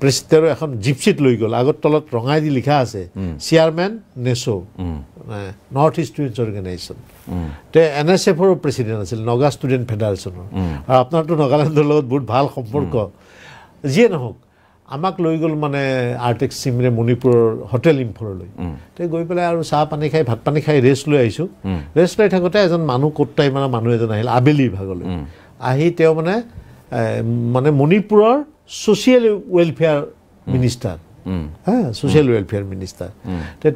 প্ৰেচিডেণ্টৰ এখন জিপচিত লৈ গ'ল আগত তলত ৰঙাই দি লিখা আছে chairman NESO North East students organisation তেওঁ NSFৰ প্ৰেচিডেণ্ট আছিল নগা ষ্টুডেণ্ট ফেডাৰেশ্যনৰ আৰু আপোনাৰতো নগালেণ্ডৰ লগত বহুত ভাল সম্পৰ্ক যিয়ে নহওক আমাক লৈ গ'ল মানে আৰ্টেক্স চিমৰে মণিপুৰৰ হোটেল ইম্ফললৈ তেওঁ গৈ পেলাই আৰু চাহ পানী খাই ভাত পানী খাই ৰেষ্ট লৈ আহিছোঁ ৰেষ্ট লৈ থাকোঁতে এজন মানুহ কোটাই মানে মানুহ এজন আহিল আবেলি ভাগলৈ আহি তেওঁ মানে মণিপুৰৰ social welfare minister social welfare minister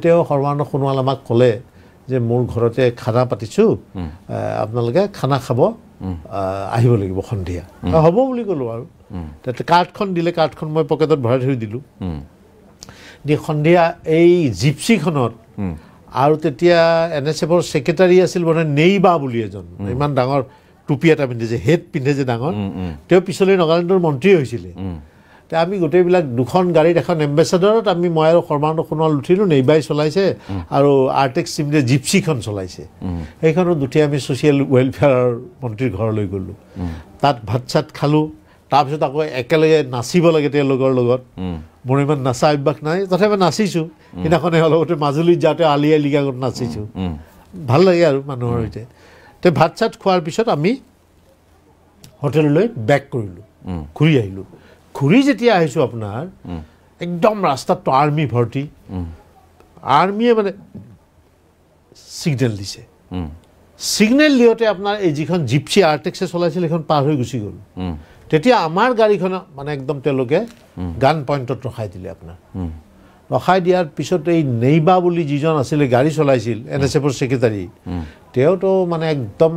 তেওঁ সৰ্বানন্দ সোণোৱাল আমাক ক'লে যে মোৰ ঘৰতে খানা পাতিছোঁ আপোনালোকে খানা খাব আহিব লাগিব সন্ধিয়া হ'ব বুলি ক'লোঁ আৰু তাতে কাৰ্ডখন দিলে কাৰ্ডখন মই পকেটত ভৰাই থৈ দিলোঁ দি সন্ধিয়া এই জিপচিখনত আৰু তেতিয়া NSFৰ ছেক্ৰেটাৰী আছিল মানে নেইবা বুলি এজন ইমান ডাঙৰ টুপি এটা পিন্ধে যে হেড পিন্ধে যে ডাঙৰ তেওঁ পিছলৈ নগালেণ্ডৰ মন্ত্ৰী হৈছিলে তে আমি গোটেইবিলাক দুখন গাড়ীত এখন এম্বেচাডৰত মই আৰু সৰ্বানন্দ সোণোৱাল উঠিলোঁ নেইবাই চলাইছে আৰু আৰ্টেক্স চিমৰে জিপচিখন চলাইছে সেইখনত উঠি আমি ছ'চিয়েল ৱেলফেয়াৰৰ মন্ত্ৰীৰ ঘৰলৈ গ'লোঁ তাত ভাত চাত খালোঁ তাৰপিছত আকৌ একেলগে নাচিব লাগে তেওঁলোকৰ লগত মোৰ ইমান নাচা অভ্যাস নাই তথাপি নাচিছোঁ সেইদিনাখনে অলপতে মাজুলীত যাওঁতে আলি আই লৃগাঙত নাচিছোঁ ভাল লাগে আৰু মানুহৰ সৈতে তে ভাত চাত খোৱাৰ পিছত আমি হোটেললৈ বেক কৰিলোঁ ঘূৰি আহিলোঁ ঘূৰি যেতিয়া আহিছোঁ আপোনাৰ একদম ৰাস্তাততো আৰ্মি ভৰ্তি আৰ্মিয়ে মানে ছিগনেল দিছে ছিগনেল দিওঁতে আপোনাৰ এই যিখন জিপচি আৰ্টেক্সে চলাইছিল সেইখন পাৰ হৈ গুচি গ'ল তেতিয়া আমাৰ গাড়ীখন মানে একদম তেওঁলোকে গান পইণ্টত ৰখাই দিলে আপোনাৰ ৰখাই দিয়াৰ পিছত এই নেইবা বুলি যিজন আছিলে গাড়ী চলাইছিল NSFৰ ছেক্ৰেটাৰী তেওঁতো মানে একদম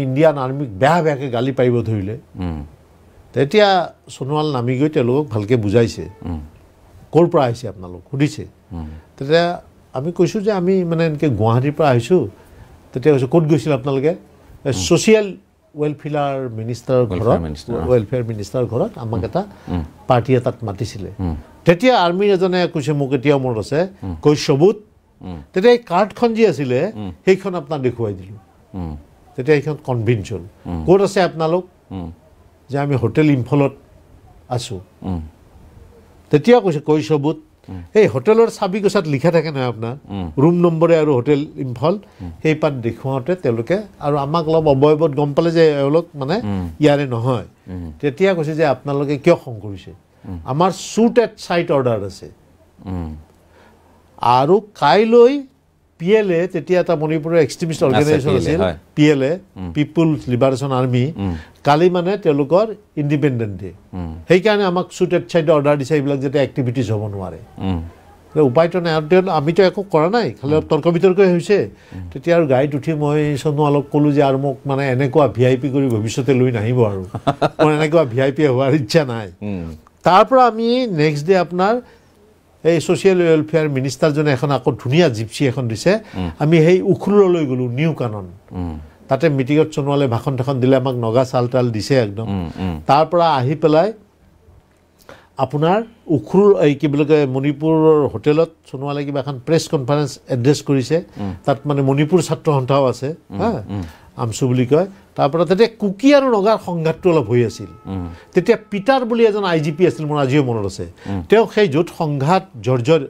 ইণ্ডিয়ান আৰ্মিক বেয়াকৈ গালি পাৰিব ধৰিলে তেতিয়া সোণোৱাল নামি গৈ তেওঁলোকক ভালকৈ বুজাইছে ক'ৰ পৰা আহিছে আপোনালোক সুধিছে তেতিয়া আমি কৈছোঁ যে আমি মানে এনেকৈ গুৱাহাটীৰ পৰা আহিছোঁ তেতিয়া কৈছোঁ ক'ত গৈছিল আপোনালোকে ছ'চিয়েল ৱেলফেয়াৰ মিনিষ্টাৰৰ ঘৰত আমাক এটা পাৰ্টি এটাত মাতিছিলে তেতিয়া আৰ্মিৰ এজনে কৈছে মোক এতিয়াও মনত আছে কৈ সবুত তেতিয়া এই কাৰ্ডখন যি আছিলে সেইখন আপোনাক দেখুৱাই দিলোঁ তেতিয়া সেইখন কনভিন্স হ'ল ক'ত আছে আপোনালোক যে আমি হোটেল ইম্ফলত আছোঁ তেতিয়া কৈছে কৈছবুত এই হোটেলৰ চাবিকোচাত লিখা থাকে নহয় আপোনাৰ ৰুম নম্বৰে আৰু হোটেল ইম্ফল সেই পাত দেখুৱাওঁতে তেওঁলোকে আৰু আমাক অলপ অৱয়বত গম পালে যে এওঁলোক মানে ইয়াৰে নহয় তেতিয়া কৈছে যে আপোনালোকে কিয় খং কৰিছে আমাৰ শ্বুট এট চাইট অৰ্ডাৰ আছে আৰু কাইলৈ PLA তেতিয়া এটা মণিপুৰৰ এক্সট্ৰিমিষ্ট অৰ্গেনাইজেশ্যন আছিল PLA পিপুলছ লিবাৰেশ্যন আৰ্মি কালি মানে তেওঁলোকৰ ইণ্ডিপেণ্ডেণ্ট ডে সেইকাৰণে আমাক শ্বুট এট চাইট অৰ্ডাৰ দিছে এইবিলাক যাতে এক্টিভিটিজ হ'ব নোৱাৰে উপায়টো নাই আৰু আমিতো একো কৰা নাই খালি তৰ্ক বিতৰ্কই হৈছে তেতিয়া আৰু গাড়ীত উঠি মই সোণোৱালক ক'লোঁ যে আৰু মোক মানে এনেকুৱা VIP কৰি ভৱিষ্যতে লৈ নাহিব আৰু মোৰ এনেকুৱা VIP হোৱাৰ ইচ্ছা নাই তাৰ পৰা আমি নেক্সট ডে আপোনাৰ এই ছ'চিয়েল ৱেলফেয়াৰ মিনিষ্টাৰজনে এখন আকৌ ধুনীয়া জিপচি এখন দিছে আমি সেই উখৰুললৈ গ'লোঁ নিউ কানন তাতে মিটিঙত সোণোৱালে ভাষণ ঠাখন দিলে আমাক নগা চাল তাল দিছে একদম তাৰ পৰা আহি পেলাই আপোনাৰ উখৰুল এই কি বুলি কয় মণিপুৰৰ হোটেলত সোণোৱালে কিবা এখন প্ৰেছ কনফাৰেঞ্চ এড্ৰেছ কৰিছে তাত মানে মণিপুৰ ছাত্ৰ সন্থাও আছে হা আমচু বুলি কয় তাৰ পৰা তেতিয়া কুকি আৰু নগাৰ সংঘাতটো অলপ হৈ আছিল তেতিয়া পিটাৰ বুলি এজন IGP আছিল মোৰ আজিও মনত আছে তেওঁ সেই য'ত সংঘাত জৰ্জৰ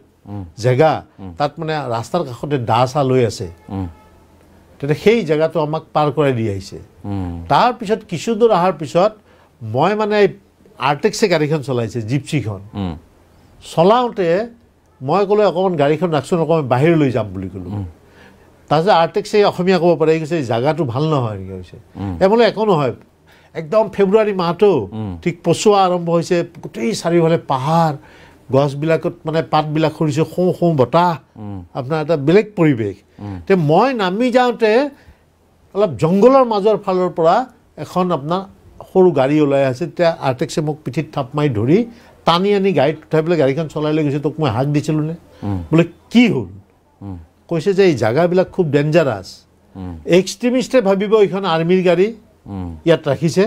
জেগা তাত মানে ৰাস্তাৰ কাষতে দা চা লৈ আছে তেতিয়া সেই জেগাটো আমাক পাৰ কৰাই দি আহিছে তাৰপিছত কিছু দূৰ অহাৰ পিছত মই মানে আৰ্টেক্সে গাড়ীখন চলাইছে জিপচিখন চলাওঁতে মই ক'লোঁ অকণমান গাড়ীখন ৰাখচোন অকণমান বাহিৰলৈ যাম বুলি ক'লোঁ তাৰপিছত আৰ্টেক্সে অসমীয়া ক'ব পাৰে কৈছে জাগাটো ভাল নহয় এনেকৈ কৈছে বোলে একো নহয় একদম ফেব্ৰুৱাৰী মাহটো ঠিক পচোৱা আৰম্ভ হৈছে গোটেই চাৰিওফালে পাহাৰ গছবিলাকত মানে পাতবিলাক সৰিছে সোঁ সোঁ বতাহ আপোনাৰ এটা বেলেগ পৰিৱেশ তে মই নামি যাওঁতে অলপ জংঘলৰ মাজৰ ফালৰ পৰা এখন আপোনাৰ সৰু গাড়ী ওলাই আছে তেতিয়া আৰ্টেক্সে মোক পিঠিত থাপ মাৰি ধৰি টানি আনি গাড়ীত উঠাই পেলাই গাড়ীখন চলাই লৈ গৈছে তোক মই হাক দিছিলোঁ নে বোলে কি হ'ল কৈছে যে এই জাগাবিলাক খুব ডেঞ্জাৰাছ এক্সট্ৰিমিষ্টে ভাবিব এইখন আৰ্মিৰ গাড়ী ইয়াত ৰাখিছে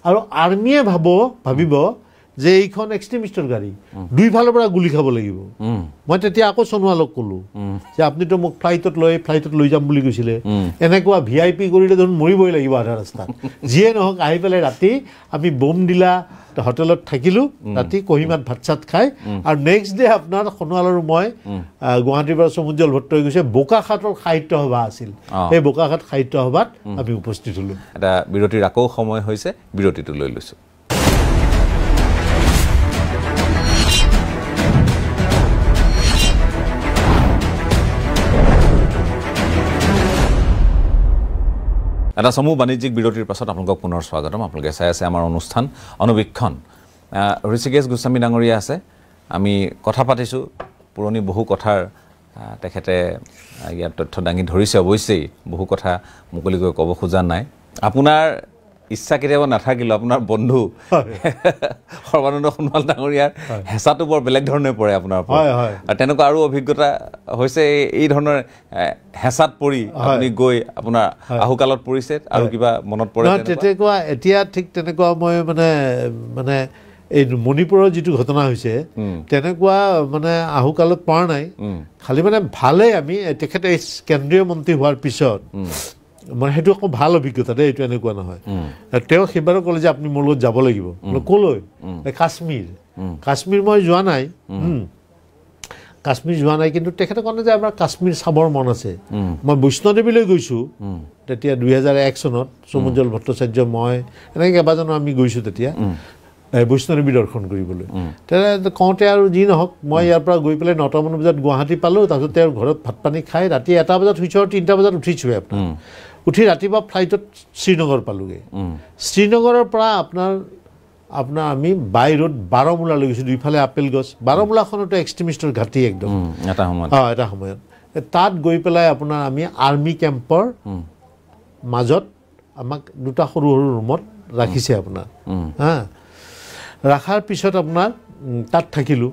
আৰু আৰ্মিয়ে ভাবিব যে এইখন এক্সট্ৰিমিষ্টৰ গাড়ী দুইফালৰ পৰা গুলি খাব লাগিব মই তেতিয়া আকৌ সোণোৱালক ক'লোঁ যে আপুনিতো মোক ফ্লাইটত লৈ যাম বুলি কৈছিলে এনেকুৱা VIP কৰিলে দেখোন মৰিবই লাগিব আধা ৰাস্তাত যিয়ে নহওক আহি পেলাই ৰাতি আমি বোম দিলা হোটেলত থাকিলোঁ ৰাতি কহিমাত ভাত চাত খাই আৰু নেক্সট ডে আপোনাৰ সোণোৱাল আৰু মই গুৱাহাটীৰ পৰা সমুজ্জ্বল ভট্টই গৈছে বোকাখাটৰ সাহিত্য সভা আছিল সেই বোকাখাট সাহিত্য সভাত আমি উপস্থিত হ'লোঁ এটা বিৰতিৰ আকৌ সময় হৈছে বিৰতিটো লৈ লৈছোঁ এটা সমূহ বাণিজ্যিক বিৰতিৰ পাছত আপোনালোকক পুনৰ স্বাগতম আপোনালোকে চাই আছে আমাৰ অনুষ্ঠান অনুবীক্ষণ ঋষিকেশ গোস্বামী ডাঙৰীয়া আছে আমি কথা পাতিছোঁ পুৰণি বহু কথাৰ তেখেতে ইয়াত তথ্য দাঙি ধৰিছে অৱশ্যেই বহু কথা মুকলিকৈ ক'ব খোজা নাই আপোনাৰ ইচ্ছা কেতিয়াবা নাথাকিলে আপোনাৰ বন্ধু সৰ্বানন্দ সোণোৱাল ডাঙৰীয়াৰ হেঁচাটো বৰ বেলেগ ধৰণে পৰে আপোনাৰ আৰু তেনেকুৱা আৰু অভিজ্ঞতা হৈছে এই ধৰণৰ হেঁচাত পৰি আপুনি গৈ আপোনাৰ আহুকালত পৰিছে আৰু কিবা মনত পৰে তেনেকুৱা এতিয়া ঠিক তেনেকুৱা মই মানে এই মণিপুৰৰ যিটো ঘটনা হৈছে তেনেকুৱা মানে আহুকালত পৰা নাই খালি মানে ভালেই আমি তেখেতে কেন্দ্ৰীয় মন্ত্ৰী হোৱাৰ পিছত মানে সেইটো আকৌ ভাল অভিজ্ঞতা দেই এইটো এনেকুৱা নহয় তেওঁ সেইবাৰো ক'লে যে আপুনি মোৰ লগত যাব লাগিব ক'লৈ কাশ্মীৰ মই যোৱা নাই কাশ্মীৰ যোৱা নাই কিন্তু তেখেতে ক'লে যে আমাৰ কাশ্মীৰ চাবৰ মন আছে মই বৈষ্ণৱদেৱীলৈ গৈছোঁ তেতিয়া 2001 চনত সমুজ্জ্বল ভট্টাচাৰ্য মই এনেকৈ কেইবাজনো আমি গৈছোঁ তেতিয়া বৈষ্ণৱদেৱী দৰ্শন কৰিবলৈ তেতিয়া কওঁতে আৰু যি নহওক মই ইয়াৰ পৰা গৈ পেলাই 9টামান বজাত গুৱাহাটী পালোঁ তাৰপিছত তেওঁৰ ঘৰত ভাত পানী খাই ৰাতি 1 বজাত শুইছোঁ আৰু 3টা বজাত উঠিছোঁহে আপোনাৰ উঠি ৰাতিপুৱা ফ্লাইটত শ্ৰীনগৰ পালোঁগৈ শ্ৰীনগৰৰ পৰা আপোনাৰ আমি বাই ৰোড বাৰমুলালৈ গৈছোঁ দুইফালে আপেল গছ বাৰমুলাখনতো এক্সট্ৰিমিষ্টৰ ঘাটি একদম এটা সময়ত তাত গৈ পেলাই আপোনাৰ আমি আৰ্মি কেম্পৰ মাজত আমাক 2টা সৰু সৰু ৰুমত ৰাখিছে আপোনাৰ ৰাখাৰ পিছত আপোনাৰ তাত থাকিলোঁ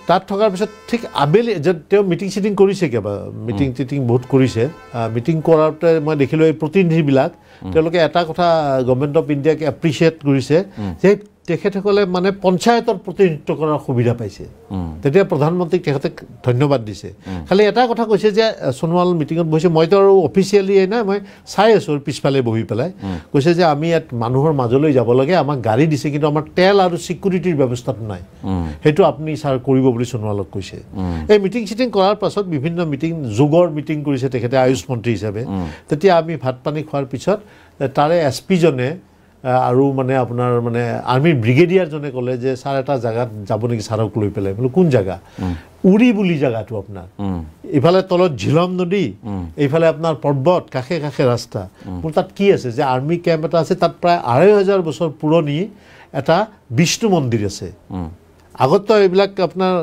তাত থকাৰ পিছত ঠিক আবেলি তেওঁ মিটিং চিটিং কৰিছে কিবা মিটিং টিটিং বহুত কৰিছে মিটিং কৰাওঁতে মই দেখিলোঁ এই প্ৰতিনিধিবিলাক তেওঁলোকে এটা কথা গভৰ্ণমেণ্ট অফ ইণ্ডিয়াক এপ্ৰিচিয়েট কৰিছে যে তেখেতসকলে মানে পঞ্চায়তৰ প্ৰতিনিধিত্ব কৰাৰ সুবিধা পাইছে তেতিয়া প্ৰধানমন্ত্ৰীক তেখেতে ধন্যবাদ দিছে খালি এটা কথা কৈছে যে সোণোৱাল মিটিঙত বহিছে মইতো আৰু অফিচিয়েলি নাই মই চাই আছোঁ পিছফালে বহি পেলাই কৈছে যে আমি ইয়াত মানুহৰ মাজলৈ যাব লাগে আমাক গাড়ী দিছে কিন্তু আমাৰ তেল আৰু ছিকিউৰিটিৰ ব্যৱস্থাটো নাই সেইটো আপুনি ছাৰ কৰিব বুলি সোণোৱালক কৈছে এই মিটিং চিটিং কৰাৰ পাছত বিভিন্ন মিটিং যোগৰ মিটিং কৰিছে তেখেতে আয়ুষ মন্ত্ৰী হিচাপে তেতিয়া আমি ভাত পানী খোৱাৰ পিছত তাৰে এছপিজনে আৰু মানে আপোনাৰ মানে আৰ্মিৰ ব্ৰিগেডিয়াৰজনে ক'লে যে ছাৰ এটা জেগাত যাব নেকি ছাৰক লৈ পেলাই বোলো কোন জেগা উৰি বুলি জেগাটো আপোনাৰ ইফালে তলত ঝিলম নদী এইফালে আপোনাৰ পৰ্বত কাষে কাষে ৰাস্তা মোৰ তাত কি আছে যে আৰ্মি কেম্প এটা আছে তাত প্ৰায় ২৫০০ বছৰ পুৰণি এটা বিষ্ণু মন্দিৰ আছে আগতো এইবিলাক আপোনাৰ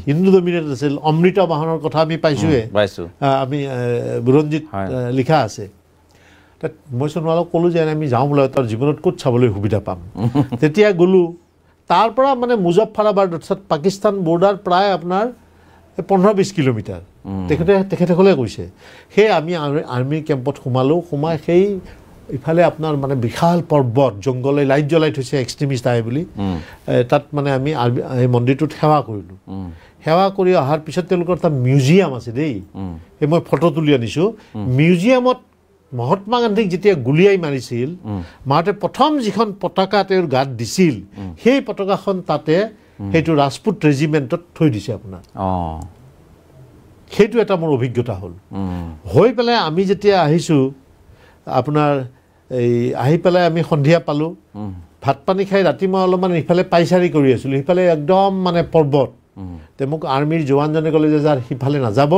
হিন্দু ডমিনেট আছিল অমৃত বাহনৰ কথা আমি পাইছোঁৱে আমি বুৰঞ্জীত লিখা আছে মই সোণোৱালক ক'লোঁ যে আমি যাওঁ বোলে তাৰ জীৱনত ক'ত চাবলৈ সুবিধা পাম তেতিয়া গ'লোঁ তাৰ পৰা মানে মুজফ্ফৰাবাদ অৰ্থাৎ পাকিস্তান বৰ্ডাৰ প্ৰায় আপোনাৰ ১৫-২০ কিলোমিটাৰ তেখেতসকলে কৈছে সেই আমি আৰ্মি কেম্পত সোমাই সেই ইফালে আপোনাৰ মানে বিশাল পৰ্বত জংঘলে লাইট জ্বলাই থৈছে এক্সট্ৰিমিষ্ট আহে বুলি তাত মানে আমি এই মন্দিৰটোত সেৱা কৰিলোঁ সেৱা কৰি অহাৰ পিছত তেওঁলোকৰ এটা মিউজিয়াম আছে দেই সেই মই ফটো তুলি আনিছোঁ মিউজিয়ামত মহাত্মা গান্ধীক যেতিয়া গুলিয়াই মাৰিছিল মাৰোঁতে প্ৰথম যিখন পতাকা তেওঁৰ গাত দিছিল সেই পতাকাখন তাতে সেইটো ৰাজপুত ৰেজিমেণ্টত থৈ দিছে আপোনাৰ সেইটো এটা মোৰ অভিজ্ঞতা হ'ল হৈ পেলাই আমি যেতিয়া আহিছোঁ আপোনাৰ এই আহি পেলাই আমি সন্ধিয়া পালোঁ ভাত পানী খাই ৰাতি মই অলপমান ইফালে পাইচাৰি কৰি আছিলোঁ সিফালে একদম মানে পৰ্বত তে মোক আৰ্মিৰ জোৱানজনে ক'লে যে যাৰ সিফালে নাযাব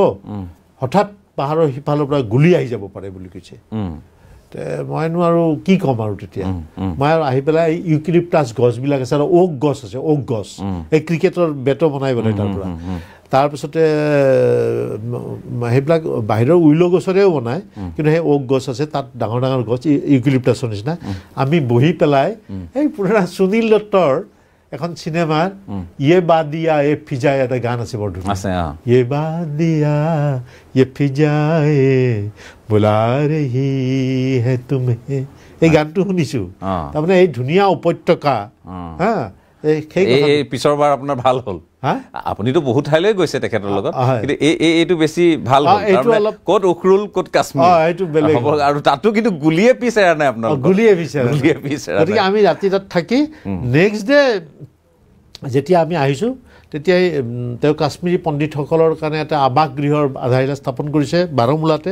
হঠাৎ পাহাৰৰ সিফালৰ পৰা গুলি আহি যাব পাৰে বুলি কৈছে তে মইনো আৰু কি ক'ম আৰু তেতিয়া মই আৰু আহি পেলাই ইউক্লিপটাছ গছবিলাক আছে আৰু ওক গছ আছে ওক গছ এই ক্ৰিকেটৰ বেটো বনাই তাৰ পৰা তাৰপিছতে সেইবিলাক বাহিৰৰ উইল' গছৰেও বনায় কিন্তু সেই ওক গছ আছে তাত ডাঙৰ ডাঙৰ গছ ইউক্লিপটাছৰ নিচিনা আমি বহি পেলাই এই পুৰা সুনীল দত্তৰ এখন চিনেমাৰ ইয়ে বাদিয়া এ ফিজাই এটা গান আছে বৰ ধুনীয়া ইয়ে বাদিয়া ইয়ে ফিজাই বোলা ৰহি হে তুমি এই গানটো শুনিছোঁ তাৰমানে এই ধুনীয়া উপত্যকা হা এই পিছৰবাৰ আপোনাৰ ভাল হ'ল আপুনিতো বহুত ঠাইলৈ গৈছে তেখেতৰ লগত কিন্তু এইটো বেছি ভাল হ'ল ক'ত উখৰুল ক'ত কাশ্মীৰ আৰু তাতো কিন্তু গুলিয়ে পিছ এৰা নাই আপোনাৰ গুলিয়ে পিছ গতিকে আমি ৰাতি তাত থাকি নেক্সট ডে যেতিয়া আমি আহিছোঁ তেতিয়াই তেওঁ কাশ্মীৰী পণ্ডিতসকলৰ কাৰণে এটা আৱাস গৃহৰ আধাৰশিলা স্থাপন কৰিছে বাৰমুলাতে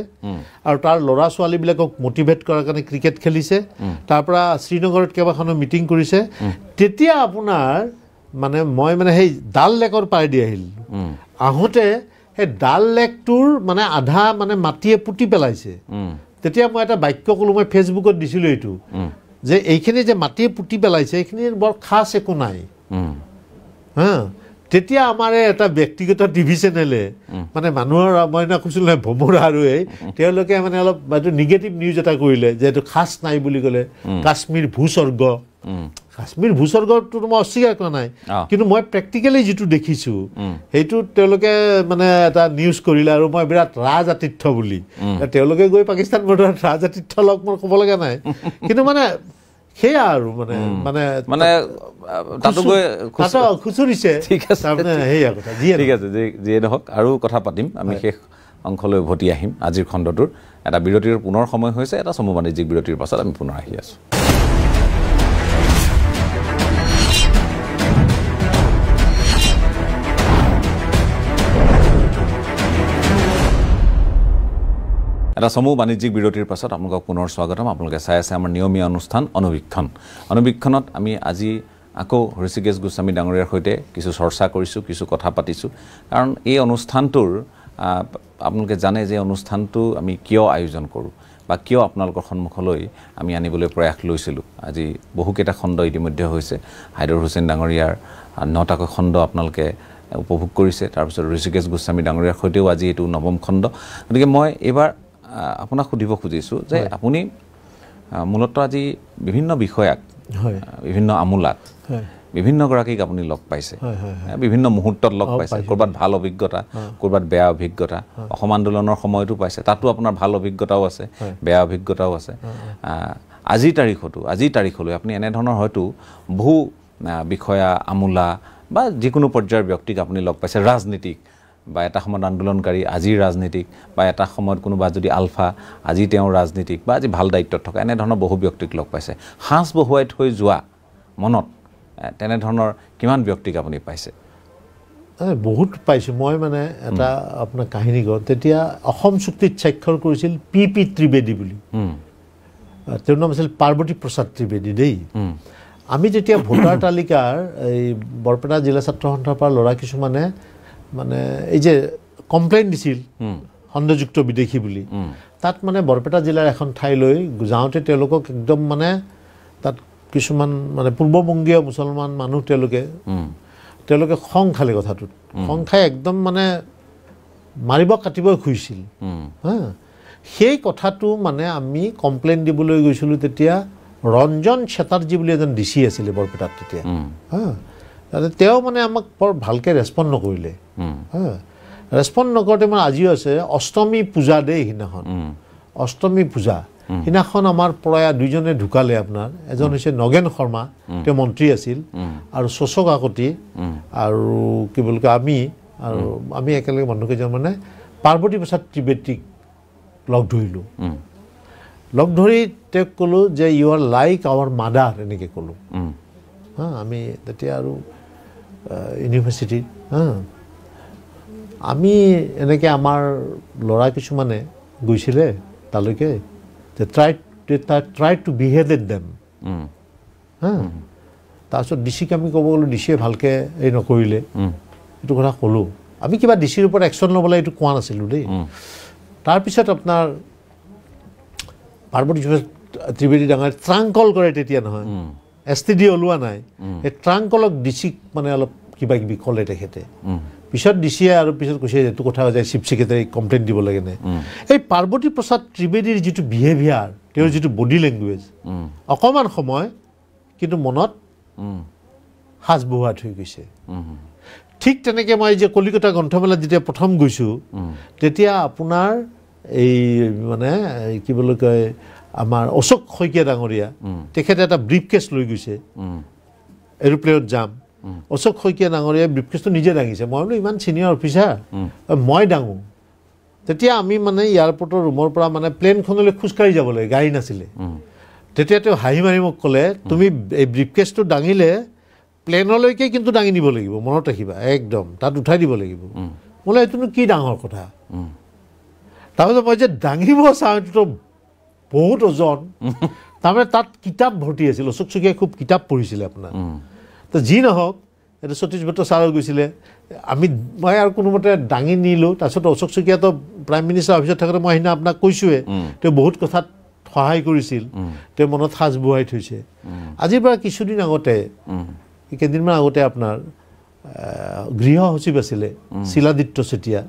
আৰু তাৰ ল'ৰা ছোৱালীবিলাকক মটিভেট কৰাৰ কাৰণে ক্ৰিকেট খেলিছে তাৰ পৰা শ্ৰীনগৰত কেইবাখনো মিটিং কৰিছে তেতিয়া আপোনাৰ মানে মই মানে সেই ডাল লেকৰ পাৰেদি আহিলোঁ আহোঁতে সেই ডাল লেকটোৰ মানে আধা মানে মাটিয়ে পুতি পেলাইছে তেতিয়া মই এটা বাক্য ক'লোঁ মই ফেচবুকত দিছিলোঁ এইটো যে এইখিনি যে মাটিয়ে পুতি পেলাইছে এইখিনিৰ বৰ খাচ একো নাই হা তেতিয়া আমাৰ এটা ব্যক্তিগত টিভি চেনেলে মানে মানুহৰ মই কৈছিলোঁ নহয় ভমৰা আৰু তেওঁলোকে মানে অলপ এইটো নিগেটিভ নিউজ এটা কৰিলে যে এইটো খাচ নাই বুলি ক'লে কাশ্মীৰ ভূস্বৰ্গ কাশ্মীৰ ভূস্বৰ্গটো মই অস্বীকাৰ কৰা নাই কিন্তু মই প্ৰেক্টিকেলি যিটো দেখিছোঁ সেইটো তেওঁলোকে মানে এটা নিউজ কৰিলে আৰু মই বিৰাট ৰাজআতিথ্য বুলি তেওঁলোকে গৈ পাকিস্তান বৰ্ডাৰত ৰাজআতিথ্য লগ মোৰ ক'ব লগা নাই কিন্তু মানে সেয়া আৰু মানে মানে মানে তাতো গৈ খুচুৰিছে ঠিক আছে সেয়া কথা ঠিক আছে যিয়ে নহওক আৰু কথা পাতিম আমি শেষ অংশলৈ উভতি আহিম আজিৰ খণ্ডটোৰ এটা বিৰতিৰ পুনৰ সময় হৈছে এটা চমু বাণিজ্যিক বিৰতিৰ পাছত আমি পুনৰ আহি আছোঁ এটা চমু বাণিজ্যিক বিৰতিৰ পাছত আপোনালোকক পুনৰ স্বাগতম আপোনালোকে চাই আছে আমাৰ নিয়মীয়া অনুষ্ঠান অনুবীক্ষণত আমি আজি আকৌ ঋষিকেশ গোস্বামী ডাঙৰীয়াৰ সৈতে কিছু চৰ্চা কৰিছোঁ কিছু কথা পাতিছোঁ কাৰণ এই অনুষ্ঠানটোৰ আপোনালোকে জানে যে অনুষ্ঠানটো আমি কিয় আয়োজন কৰোঁ বা কিয় আপোনালোকৰ সন্মুখলৈ আমি আনিবলৈ প্ৰয়াস লৈছিলোঁ আজি বহুকেইটা খণ্ড ইতিমধ্যে হৈছে হাইদৰ হুছেইন ডাঙৰীয়াৰ 9টাকৈ খণ্ড আপোনালোকে উপভোগ কৰিছে তাৰপিছত ঋষিকেশ গোস্বামী ডাঙৰীয়াৰ সৈতেও আজি এইটো 9ম খণ্ড গতিকে মই এইবাৰ আপোনাক সুধিব খুজিছোঁ যে আপুনি মূলতঃ আজি বিভিন্ন বিষয়াক বিভিন্ন আমোলাত বিভিন্নগৰাকীক আপুনি লগ পাইছে বিভিন্ন মুহূৰ্তত লগ পাইছে ক'ৰবাত ভাল অভিজ্ঞতা ক'ৰবাত বেয়া অভিজ্ঞতা অসম আন্দোলনৰ সময়তো পাইছে তাতো আপোনাৰ ভাল অভিজ্ঞতাও আছে বেয়া অভিজ্ঞতাও আছে আজিৰ তাৰিখলৈ আপুনি এনেধৰণৰ হয়তো বহু বিষয়া আমোলা বা যিকোনো পৰ্যায়ৰ ব্যক্তিক আপুনি লগ পাইছে ৰাজনীতিক বা এটা সময়ত আন্দোলনকাৰী আজিৰ ৰাজনীতিক বা এটা সময়ত কোনোবা যদি আলফা আজি তেওঁ ৰাজনীতিক বা আজি ভাল দায়িত্বত থকা এনেধৰণৰ বহু ব্যক্তিক লগ পাইছে সাঁচ বহুৱাই থৈ যোৱা মনত তেনেধৰণৰ কিমান ব্যক্তিক আপুনি পাইছে বহুত পাইছোঁ মই মানে এটা আপোনাৰ কাহিনী কওঁ তেতিয়া অসম চুক্তিত স্বাক্ষৰ কৰিছিল পি ত্ৰিবেদী বুলি তেওঁৰ নাম আছিল পাৰ্বতী প্ৰসাদ ত্ৰিবেদী দেই আমি যেতিয়া ভোটাৰ তালিকাৰ এই বৰপেটা জিলা ছাত্ৰ সন্থাৰ পৰা ল'ৰা কিছুমানে মানে এই যে কমপ্লেইন দিছিল সন্দেহযুক্ত বিদেশী বুলি তাত মানে বৰপেটা জিলাৰ এখন ঠাইলৈ যাওঁতে তেওঁলোকক একদম মানে তাত কিছুমান মানে পূৰ্ববংগীয় মুছলমান মানুহ তেওঁলোকে খং খালে কথাটোত খং খাই একদম মানে মাৰিব কাটিব খুজিছিল হা সেই কথাটো মানে আমি কমপ্লেইন দিবলৈ গৈছিলোঁ তেতিয়া ৰঞ্জন চেটাৰ্জী বুলি এজন ডিচি আছিলে বৰপেটাত তেতিয়া হা তেওঁ মানে আমাক বৰ ভালকৈ ৰেছপণ্ড নকৰিলে হা ৰেছপণ্ড নকৰোঁতে মানে আজিও আছে অষ্টমী পূজা দেই সিদিনাখন অষ্টমী পূজা সিদিনাখন আমাৰ প্ৰয়া দুইজনে ঢুকালে আপোনাৰ এজন হৈছে নগেন শৰ্মা তেওঁ মন্ত্ৰী আছিল আৰু শোচক কাকতি আৰু কি বুলি কয় আমি একেলগে মানুহকেইজন মানে পাৰ্বতী প্ৰসাদ ত্ৰিবেদীক লগ ধৰিলোঁ লগ ধৰি তেওঁক ক'লোঁ যে you are like our mother এনেকৈ ক'লোঁ হা আমি তেতিয়া আৰু ইউনিভাৰ্চিটিত হা আমি এনেকৈ আমাৰ ল'ৰা কিছুমানে গৈছিলে তালৈকে try two behave at them হা তাৰপিছত ডিচিক আমি ক'ব গ'লোঁ ডিচিয়ে ভালকৈ এই নকৰিলে এইটো কথা ক'লোঁ আমি কিবা ডিচিৰ ওপৰত একশ্যন ল'বলৈ এইটো কোৱা নাছিলোঁ দেই তাৰপিছত আপোনাৰ পাৰ্বতী ত্ৰিবেদী ডাঙৰ ট্ৰাংকল কৰে তেতিয়া নহয় STD ওলোৱা নাই এই ট্ৰাংকলক ডিচিক মানে অলপ কিবা কিবি ক'লে তেখেতে পিছত ডিচিয়ে আৰু পিছত কৈছে এইটো কথা হৈ যায় চিফ ছেক্ৰেটাৰী কমপ্লেইন দিব লাগে নে এই পাৰ্বতী প্ৰসাদ ত্ৰিবেদীৰ যিটো বিহেভিয়াৰ তেওঁৰ যিটো বডি লেংগুৱেজ অকণমান সময় কিন্তু মনত সাজ বহুৱাই থৈ গৈছে ঠিক তেনেকৈ মই যে কলিকতা গ্ৰন্থমেলাত যেতিয়া প্ৰথম গৈছোঁ তেতিয়া আপোনাৰ এই মানে কি বুলি কয় আমাৰ অশোক শইকীয়া ডাঙৰীয়া তেখেতে এটা ব্ৰিফ কেছ লৈ গৈছে এৰোপ্লেনত যাম অশোক শইকীয়া ডাঙৰীয়াই ব্ৰিফ কেছটো নিজে দাঙিছে মই বোলো ইমান ছিনিয়ৰ অফিচাৰ মই দাঙোঁ তেতিয়া আমি মানে এয়াৰপৰ্টৰ ৰুমৰ পৰা মানে প্লেনখনলৈ খোজকাঢ়ি যাব লাগে গাড়ী নাছিলে তেতিয়া তেওঁ হাঁহি মাৰি মোক ক'লে তুমি এই ব্ৰিফ কেছটো দাঙিলে প্লেনলৈকে কিন্তু দাঙি নিব লাগিব মনত ৰাখিবা একদম তাত উঠাই দিব লাগিব বোলে এইটোনো কি ডাঙৰ কথা তাৰপিছত মই যে দাঙিব চাওঁ এইটোতো বহুত ওজন তাৰমানে তাত কিতাপ ভৰ্তি আছিল অশোক শইকীয়াই খুব কিতাপ পঢ়িছিলে আপোনাৰ তো যি নহওক এইটো সতীশ ভট্ট ছাৰো গৈছিলে মই আৰু কোনোমতে দাঙি নিলোঁ তাৰপিছত অশোক শইকীয়াতো প্ৰাইম মিনিষ্টাৰ অফিচত থাকোঁতে মই সেইদিনা আপোনাক কৈছোঁৱে তেওঁ বহুত কথাত সহায় কৰিছিল তেওঁ মনত সাজ বহুৱাই থৈছে আজিৰ পৰা কিছুদিন আগতে কেইদিনমান আগতে আপোনাৰ গৃহ সচিব আছিলে শিলাদিত্য চেতিয়া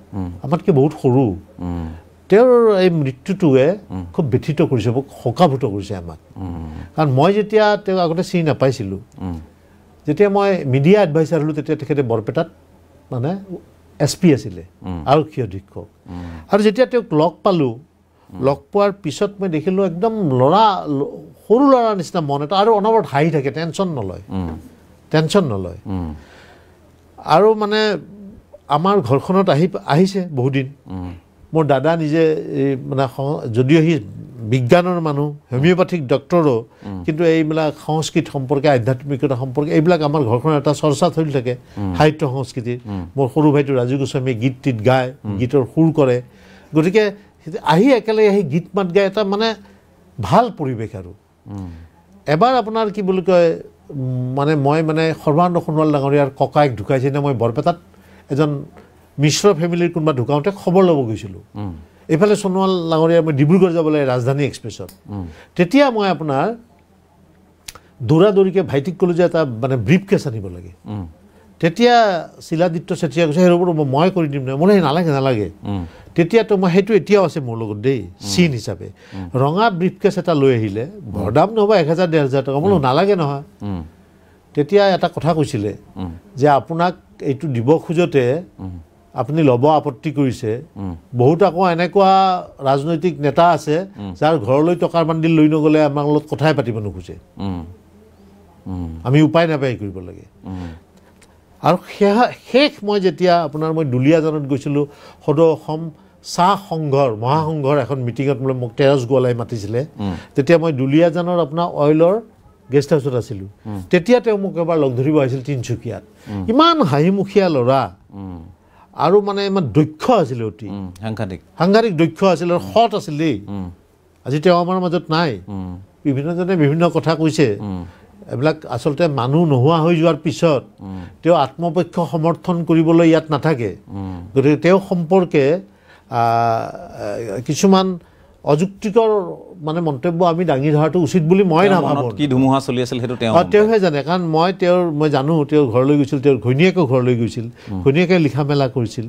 আমাতকৈ বহুত সৰু তেওঁৰ এই মৃত্যুটোৱে খুব ব্যথিত কৰিছে মোক শোকাভূত কৰিছে আমাক কাৰণ মই যেতিয়া তেওঁক আগতে চিনি নাপাইছিলোঁ যেতিয়া মই মিডিয়া এডভাইচাৰ হ'লোঁ তেতিয়া তেখেতে বৰপেটাত মানে SP আছিলে আৰক্ষী অধীক্ষক আৰু যেতিয়া তেওঁক লগ পালোঁ লগ পোৱাৰ পিছত মই দেখিলোঁ একদম সৰু ল'ৰাৰ নিচিনা মন এটা আৰু অনবৰত হাঁহি থাকে টেনশ্যন নলয় আৰু মানে আমাৰ ঘৰখনত আহিছে বহুদিন মোৰ দাদা নিজে মানে যদিও সি বিজ্ঞানৰ মানুহ হোমিঅ'পেথিক ডক্টৰো কিন্তু এইবিলাক সংস্কৃত সম্পৰ্কে আধ্যাত্মিকতা সম্পৰ্কে এইবিলাক আমাৰ ঘৰখনৰ এটা চৰ্চা চলি থাকে সাহিত্য সংস্কৃতিৰ মোৰ সৰু ভাইটো ৰাজু গোস্বামীয়ে গীত গায় গীতৰ সুৰ কৰে গতিকে একেলগে আহি গীত মাত গায় এটা মানে ভাল পৰিৱেশ আৰু এবাৰ আপোনাৰ কি বুলি কয় মানে মই মানে সৰ্বানন্দ সোণোৱাল ডাঙৰীয়াৰ ককাইক ঢুকাইছে নে মই বৰপেটাত এজন মিশ্ৰ ফেমিলিৰ কোনোবা ঢুকাওঁতে খবৰ ল'ব গৈছিলোঁ এইফালে সোণোৱাল ডাঙৰীয়া মই ডিব্ৰুগড় যাব লাগে ৰাজধানী এক্সপ্ৰেছত তেতিয়া মই আপোনাৰ দৌৰাদৌৰিকৈ ভাইটিক ক'লোঁ যে এটা মানে ব্ৰিফ কেছ আনিব লাগে তেতিয়া শিলাদিত্য চেতিয়া কৈছে সেই ৰ'ব মই কৰি দিম নাই মোলৈ নালাগে তেতিয়াতো মই সেইটো এতিয়াও আছে মোৰ লগত দেই চিন হিচাপে ৰঙা ব্ৰিফ কেছ এটা লৈ আহিলে ভৰদাম নহ'ব 1000-1500 টকা বোলো নালাগে নহয় তেতিয়া এটা কথা কৈছিলে যে আপোনাক এইটো দিব খোজোতে আপুনি ল'ব আপত্তি কৰিছে বহুত আকৌ এনেকুৱা ৰাজনৈতিক নেতা আছে যাৰ ঘৰলৈ টকাৰ বান্দিল লৈ নগ'লে আমাৰ লগত কথাই পাতিব নোখোজে আমি উপায় নাপাই কৰিব লাগে আৰু শেষ মই যেতিয়া আপোনাৰ মই দুলীয়াজানত গৈছিলোঁ সদৌ অসম চাহ সংঘৰ মহাসংঘৰ এখন মিটিঙত মোক তেৰছ গোৱালাই মাতিছিলে তেতিয়া মই দুলীয়াজানৰ আপোনাৰ অইলৰ গেষ্ট হাউচত আছিলোঁ তেতিয়া তেওঁ মোক এবাৰ লগ ধৰিব আহিছিল তিনিচুকীয়াত ইমান হাঁহিমুখীয়া ল'ৰা আৰু মানে ইমান দক্ষ আছিলে অতি সাংঘাতিক দক্ষ আছিল আৰু সৎ আছিল দেই আজি তেওঁ আমাৰ মাজত নাই বিভিন্নজনে বিভিন্ন কথা কৈছে এইবিলাক আচলতে মানুহ নোহোৱা হৈ যোৱাৰ পিছত তেওঁ আত্মপক্ষ সমৰ্থন কৰিবলৈ ইয়াত নাথাকে গতিকে তেওঁ সম্পৰ্কে কিছুমান অযুক্তিকৰ মানে মন্তব্য আমি দাঙি ধৰাটো উচিত বুলি মই নাভাবোঁ কি ধুমুহা চলি আছিল সেইটো তেওঁহে জানে কাৰণ মই জানো তেওঁৰ ঘৰলৈ গৈছিল তেওঁৰ ঘৈণীয়েকৰ ঘৰলৈ গৈছিল ঘৈণীয়েকে লিখা মেলা কৰিছিল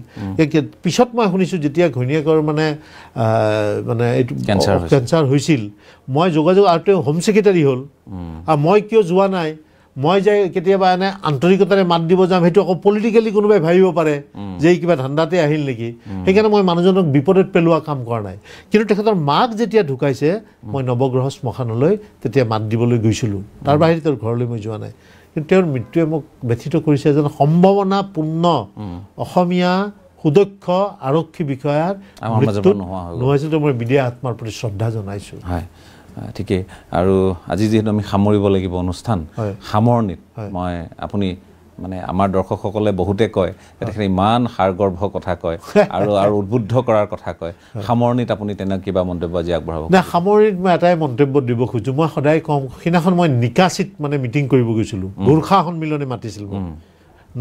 পিছত মই শুনিছোঁ যেতিয়া ঘৈণীয়েকৰ মানে এইটো কেঞ্চাৰ হৈছিল মই যোগাযোগ আৰু তেওঁ হোম ছেক্ৰেটাৰী হ'ল আৰু মই কিয় যোৱা নাই মই যে কেতিয়াবা এনে আন্তৰিকতাৰে মাত দিব যাম সেইটো আকৌ পলিটিকেলি কোনোবাই ভাবিব পাৰে যে কিবা ধান্দাতে আহিল নেকি সেইকাৰণে মই মানুহজনক বিপদত পেলোৱা কাম কৰা নাই কিন্তু তেখেতৰ মাক যেতিয়া ঢুকাইছে মই নৱগ্ৰহ শ্মশানলৈ তেতিয়া মাত দিবলৈ গৈছিলোঁ তাৰ বাহিৰে তেওঁৰ ঘৰলৈ মই যোৱা নাই কিন্তু তেওঁৰ মৃত্যুৱে মোক ব্যথিত কৰিছে এজন সম্ভাৱনাপূৰ্ণ অসমীয়া সুদক্ষ আৰক্ষী বিষয়াৰ নহৈছিল মই বিদেয় আত্মাৰ প্ৰতি শ্ৰদ্ধা জনাইছোঁ ঠিকেই আৰু আজি যিহেতু আমি সামৰিব লাগিব অনুষ্ঠান সামৰণিত মই আপুনি মানে আমাৰ দৰ্শকসকলে বহুতে কয় তেখেতে ইমান সাৰগৰ্ভ কথা কয় আৰু উদ্বুদ্ধ কৰাৰ কথা কয় সামৰণিত আপুনি তেনে কিবা মন্তব্য আজি আগবঢ়াব নাই সামৰণিত মই এটাই মন্তব্য দিব খোজোঁ মই সদায় কওঁ সেইদিনাখন মই নিকাচিত মানে মিটিং কৰিব গৈছিলোঁ গোৰ্খা সন্মিলনে মাতিছিল মোক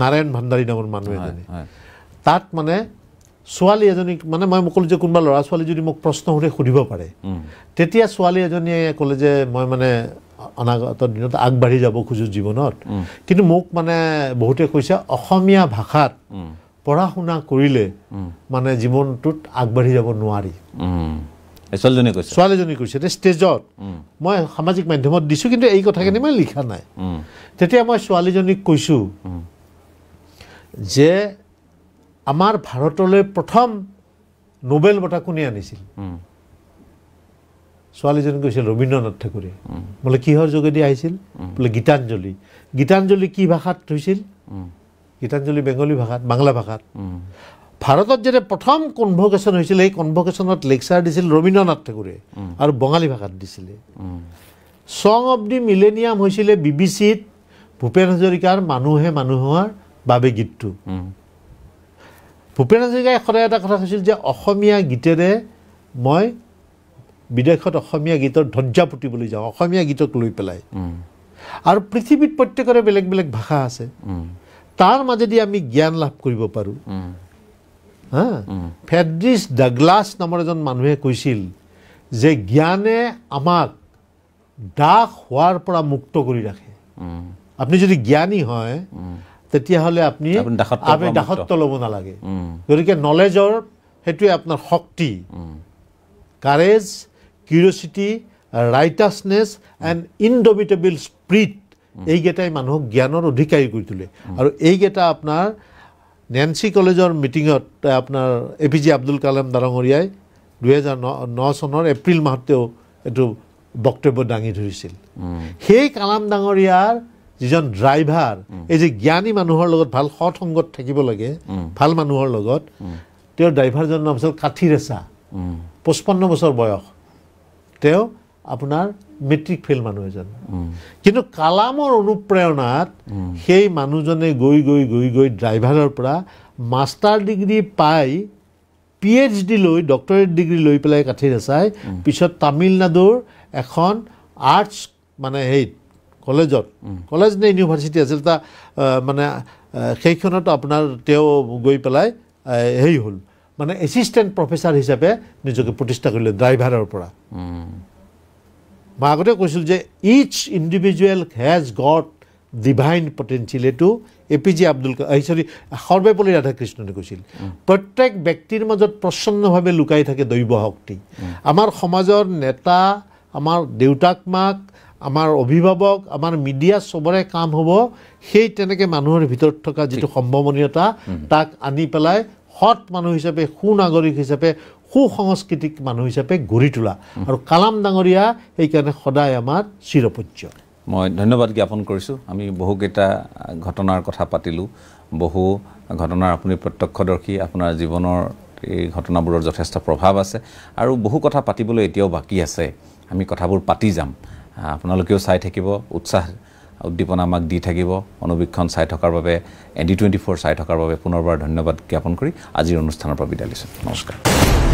নাৰায়ণ ভাণ্ডাৰী নামৰ মানুহ এজনে তাত মানে ছোৱালী এজনীক মানে মই ক'লোঁ যে কোনোবা ল'ৰা ছোৱালী যদি মোক প্ৰশ্ন সুধিব পাৰে তেতিয়া ছোৱালী এজনীয়ে ক'লে যে মই মানে অনাগত দিনত আগবাঢ়ি যাব খোজোঁ জীৱনত কিন্তু মোক মানে বহুতে কৈছে অসমীয়া ভাষাত পঢ়া শুনা কৰিলে মানে জীৱনটোত আগবাঢ়ি যাব নোৱাৰি ছোৱালীজনী কৈছে ষ্টেজত মই সামাজিক মাধ্যমত দিছোঁ কিন্তু এই কথাখিনি মই লিখা নাই তেতিয়া মই ছোৱালীজনীক কৈছোঁ যে আমাৰ ভাৰতলৈ প্ৰথম নোবেল বঁটা কোনে আনিছিল ছোৱালীজনী কৈছিল ৰবীন্দ্ৰনাথ ঠাকুৰে বোলে কিহৰ যোগেদি আহিছিল বোলে গীতাঞ্জলি কি ভাষাত হৈছিল গীতাঞ্জলি বেংগলী ভাষাত বাংলা ভাষাত ভাৰতত যেতিয়া প্ৰথম কনভকেশ্যন হৈছিল এই কনভকেশ্যনত লেকচাৰ দিছিল ৰবীন্দ্ৰনাথ ঠাকুৰে আৰু বঙালী ভাষাত দিছিলে ছং অফ দি মিলেনিয়াম হৈছিলে BBC-ত ভূপেন হাজৰিকাৰ মানুহে মানুহৰ বাবে গীতটো ভূপেন হাজৰিকাই সদায় এটা কথা কৈছিল যে অসমীয়া গীতেৰে মই বিদেশত অসমীয়া গীতৰ ধ্বজা পুতিবলৈ যাওঁ অসমীয়া গীতক লৈ পেলাই আৰু পৃথিৱীত প্ৰত্যেকৰে বেলেগ বেলেগ ভাষা আছে তাৰ মাজেদি আমি জ্ঞান লাভ কৰিব পাৰোঁ ফ্ৰেডৰিচ ডাগলাছ নামৰ এজন মানুহে কৈছিল যে জ্ঞানে আমাক দাস হোৱাৰ পৰা মুক্ত কৰি ৰাখে আপুনি যদি জ্ঞানী হয় তেতিয়াহ'লে আপুনি দাসত্ব ল'ব নালাগে গতিকে নলেজৰ সেইটোৱে আপোনাৰ শক্তি কাৰেজ কিউৰিঅচিটি ৰাইটাছনেছ এণ্ড ইনডমিটেবল স্পিৰিট এইকেইটাই মানুহক জ্ঞানৰ অধিকাৰী কৰি তোলে আৰু এইকেইটা আপোনাৰ নেন্সি কলেজৰ মিটিঙত আপোনাৰ APJ আব্দুল কালাম ডাঙৰীয়াই 2009 চনৰ এপ্ৰিল মাহত তেওঁ এইটো বক্তব্য দাঙি ধৰিছিল সেই কালাম ডাঙৰীয়াৰ যিজন ড্ৰাইভাৰ এই যে জ্ঞানী মানুহৰ লগত ভাল সৎ সংগত থাকিব লাগে ভাল মানুহৰ লগত তেওঁৰ ড্ৰাইভাৰজনৰ নাম আছিল কাঠিৰেচা 55 বছৰ বয়স তেওঁ আপোনাৰ মেট্ৰিক ফেইল মানুহ এজন কিন্তু কালামৰ অনুপ্ৰেৰণাত সেই মানুহজনে গৈ ড্ৰাইভাৰৰ পৰা মাষ্টাৰ ডিগ্ৰী পাই PhD লৈ ডক্টৰেট ডিগ্ৰী লৈ পেলাই কাঠিৰেচাই পিছত তামিলনাডুৰ এখন আৰ্টছ মানে কলেজ নে ইউনিভাৰ্চিটি আছিল তা মানে সেইখনত আপোনাৰ তেওঁ গৈ পেলাই হ'ল মানে এছিষ্টেণ্ট প্ৰফেচাৰ হিচাপে নিজকে প্ৰতিষ্ঠা কৰিলে ড্ৰাইভাৰৰ পৰা মই আগতে কৈছিল যে each individual has got divine potential এইটো APJ আব্দুল সৰ্বেপল্লী ৰাধাকৃষ্ণনে কৈছিল প্ৰত্যেক ব্যক্তিৰ মাজত প্ৰচণ্ডভাৱে লুকাই থাকে দৈৱ শক্তি আমাৰ সমাজৰ নেতা আমাৰ দেউতাক মাক আমাৰ অভিভাৱক আমাৰ মিডিয়া চবৰে কাম হ'ব সেই তেনেকৈ মানুহৰ ভিতৰত থকা যিটো সম্ভাৱনীয়তা তাক আনি পেলাই সৎ মানুহ হিচাপে সুনাগৰিক হিচাপে সুসংস্কৃতিক মানুহ হিচাপে গঢ়ি তোলা আৰু কালাম ডাঙৰীয়া সেইকাৰণে সদায় আমাৰ চিৰপূজ্য মই ধন্যবাদ জ্ঞাপন কৰিছোঁ আমি বহুকেইটা ঘটনাৰ কথা পাতিলোঁ বহু ঘটনাৰ আপুনি প্ৰত্যক্ষদৰ্শী আপোনাৰ জীৱনৰ এই ঘটনাবোৰৰ যথেষ্ট প্ৰভাৱ আছে আৰু বহু কথা পাতিবলৈ এতিয়াও বাকী আছে আমি কথাবোৰ পাতি যাম আপোনালোকেও চাই থাকিব উৎসাহ উদ্দীপনা আমাক দি থাকিব অনুবীক্ষণ চাই থকাৰ বাবে ND24 চাই থকাৰ বাবে পুনৰবাৰ ধন্যবাদ জ্ঞাপন কৰি আজিৰ অনুষ্ঠানৰ পৰা বিদায় লৈছোঁ নমস্কাৰ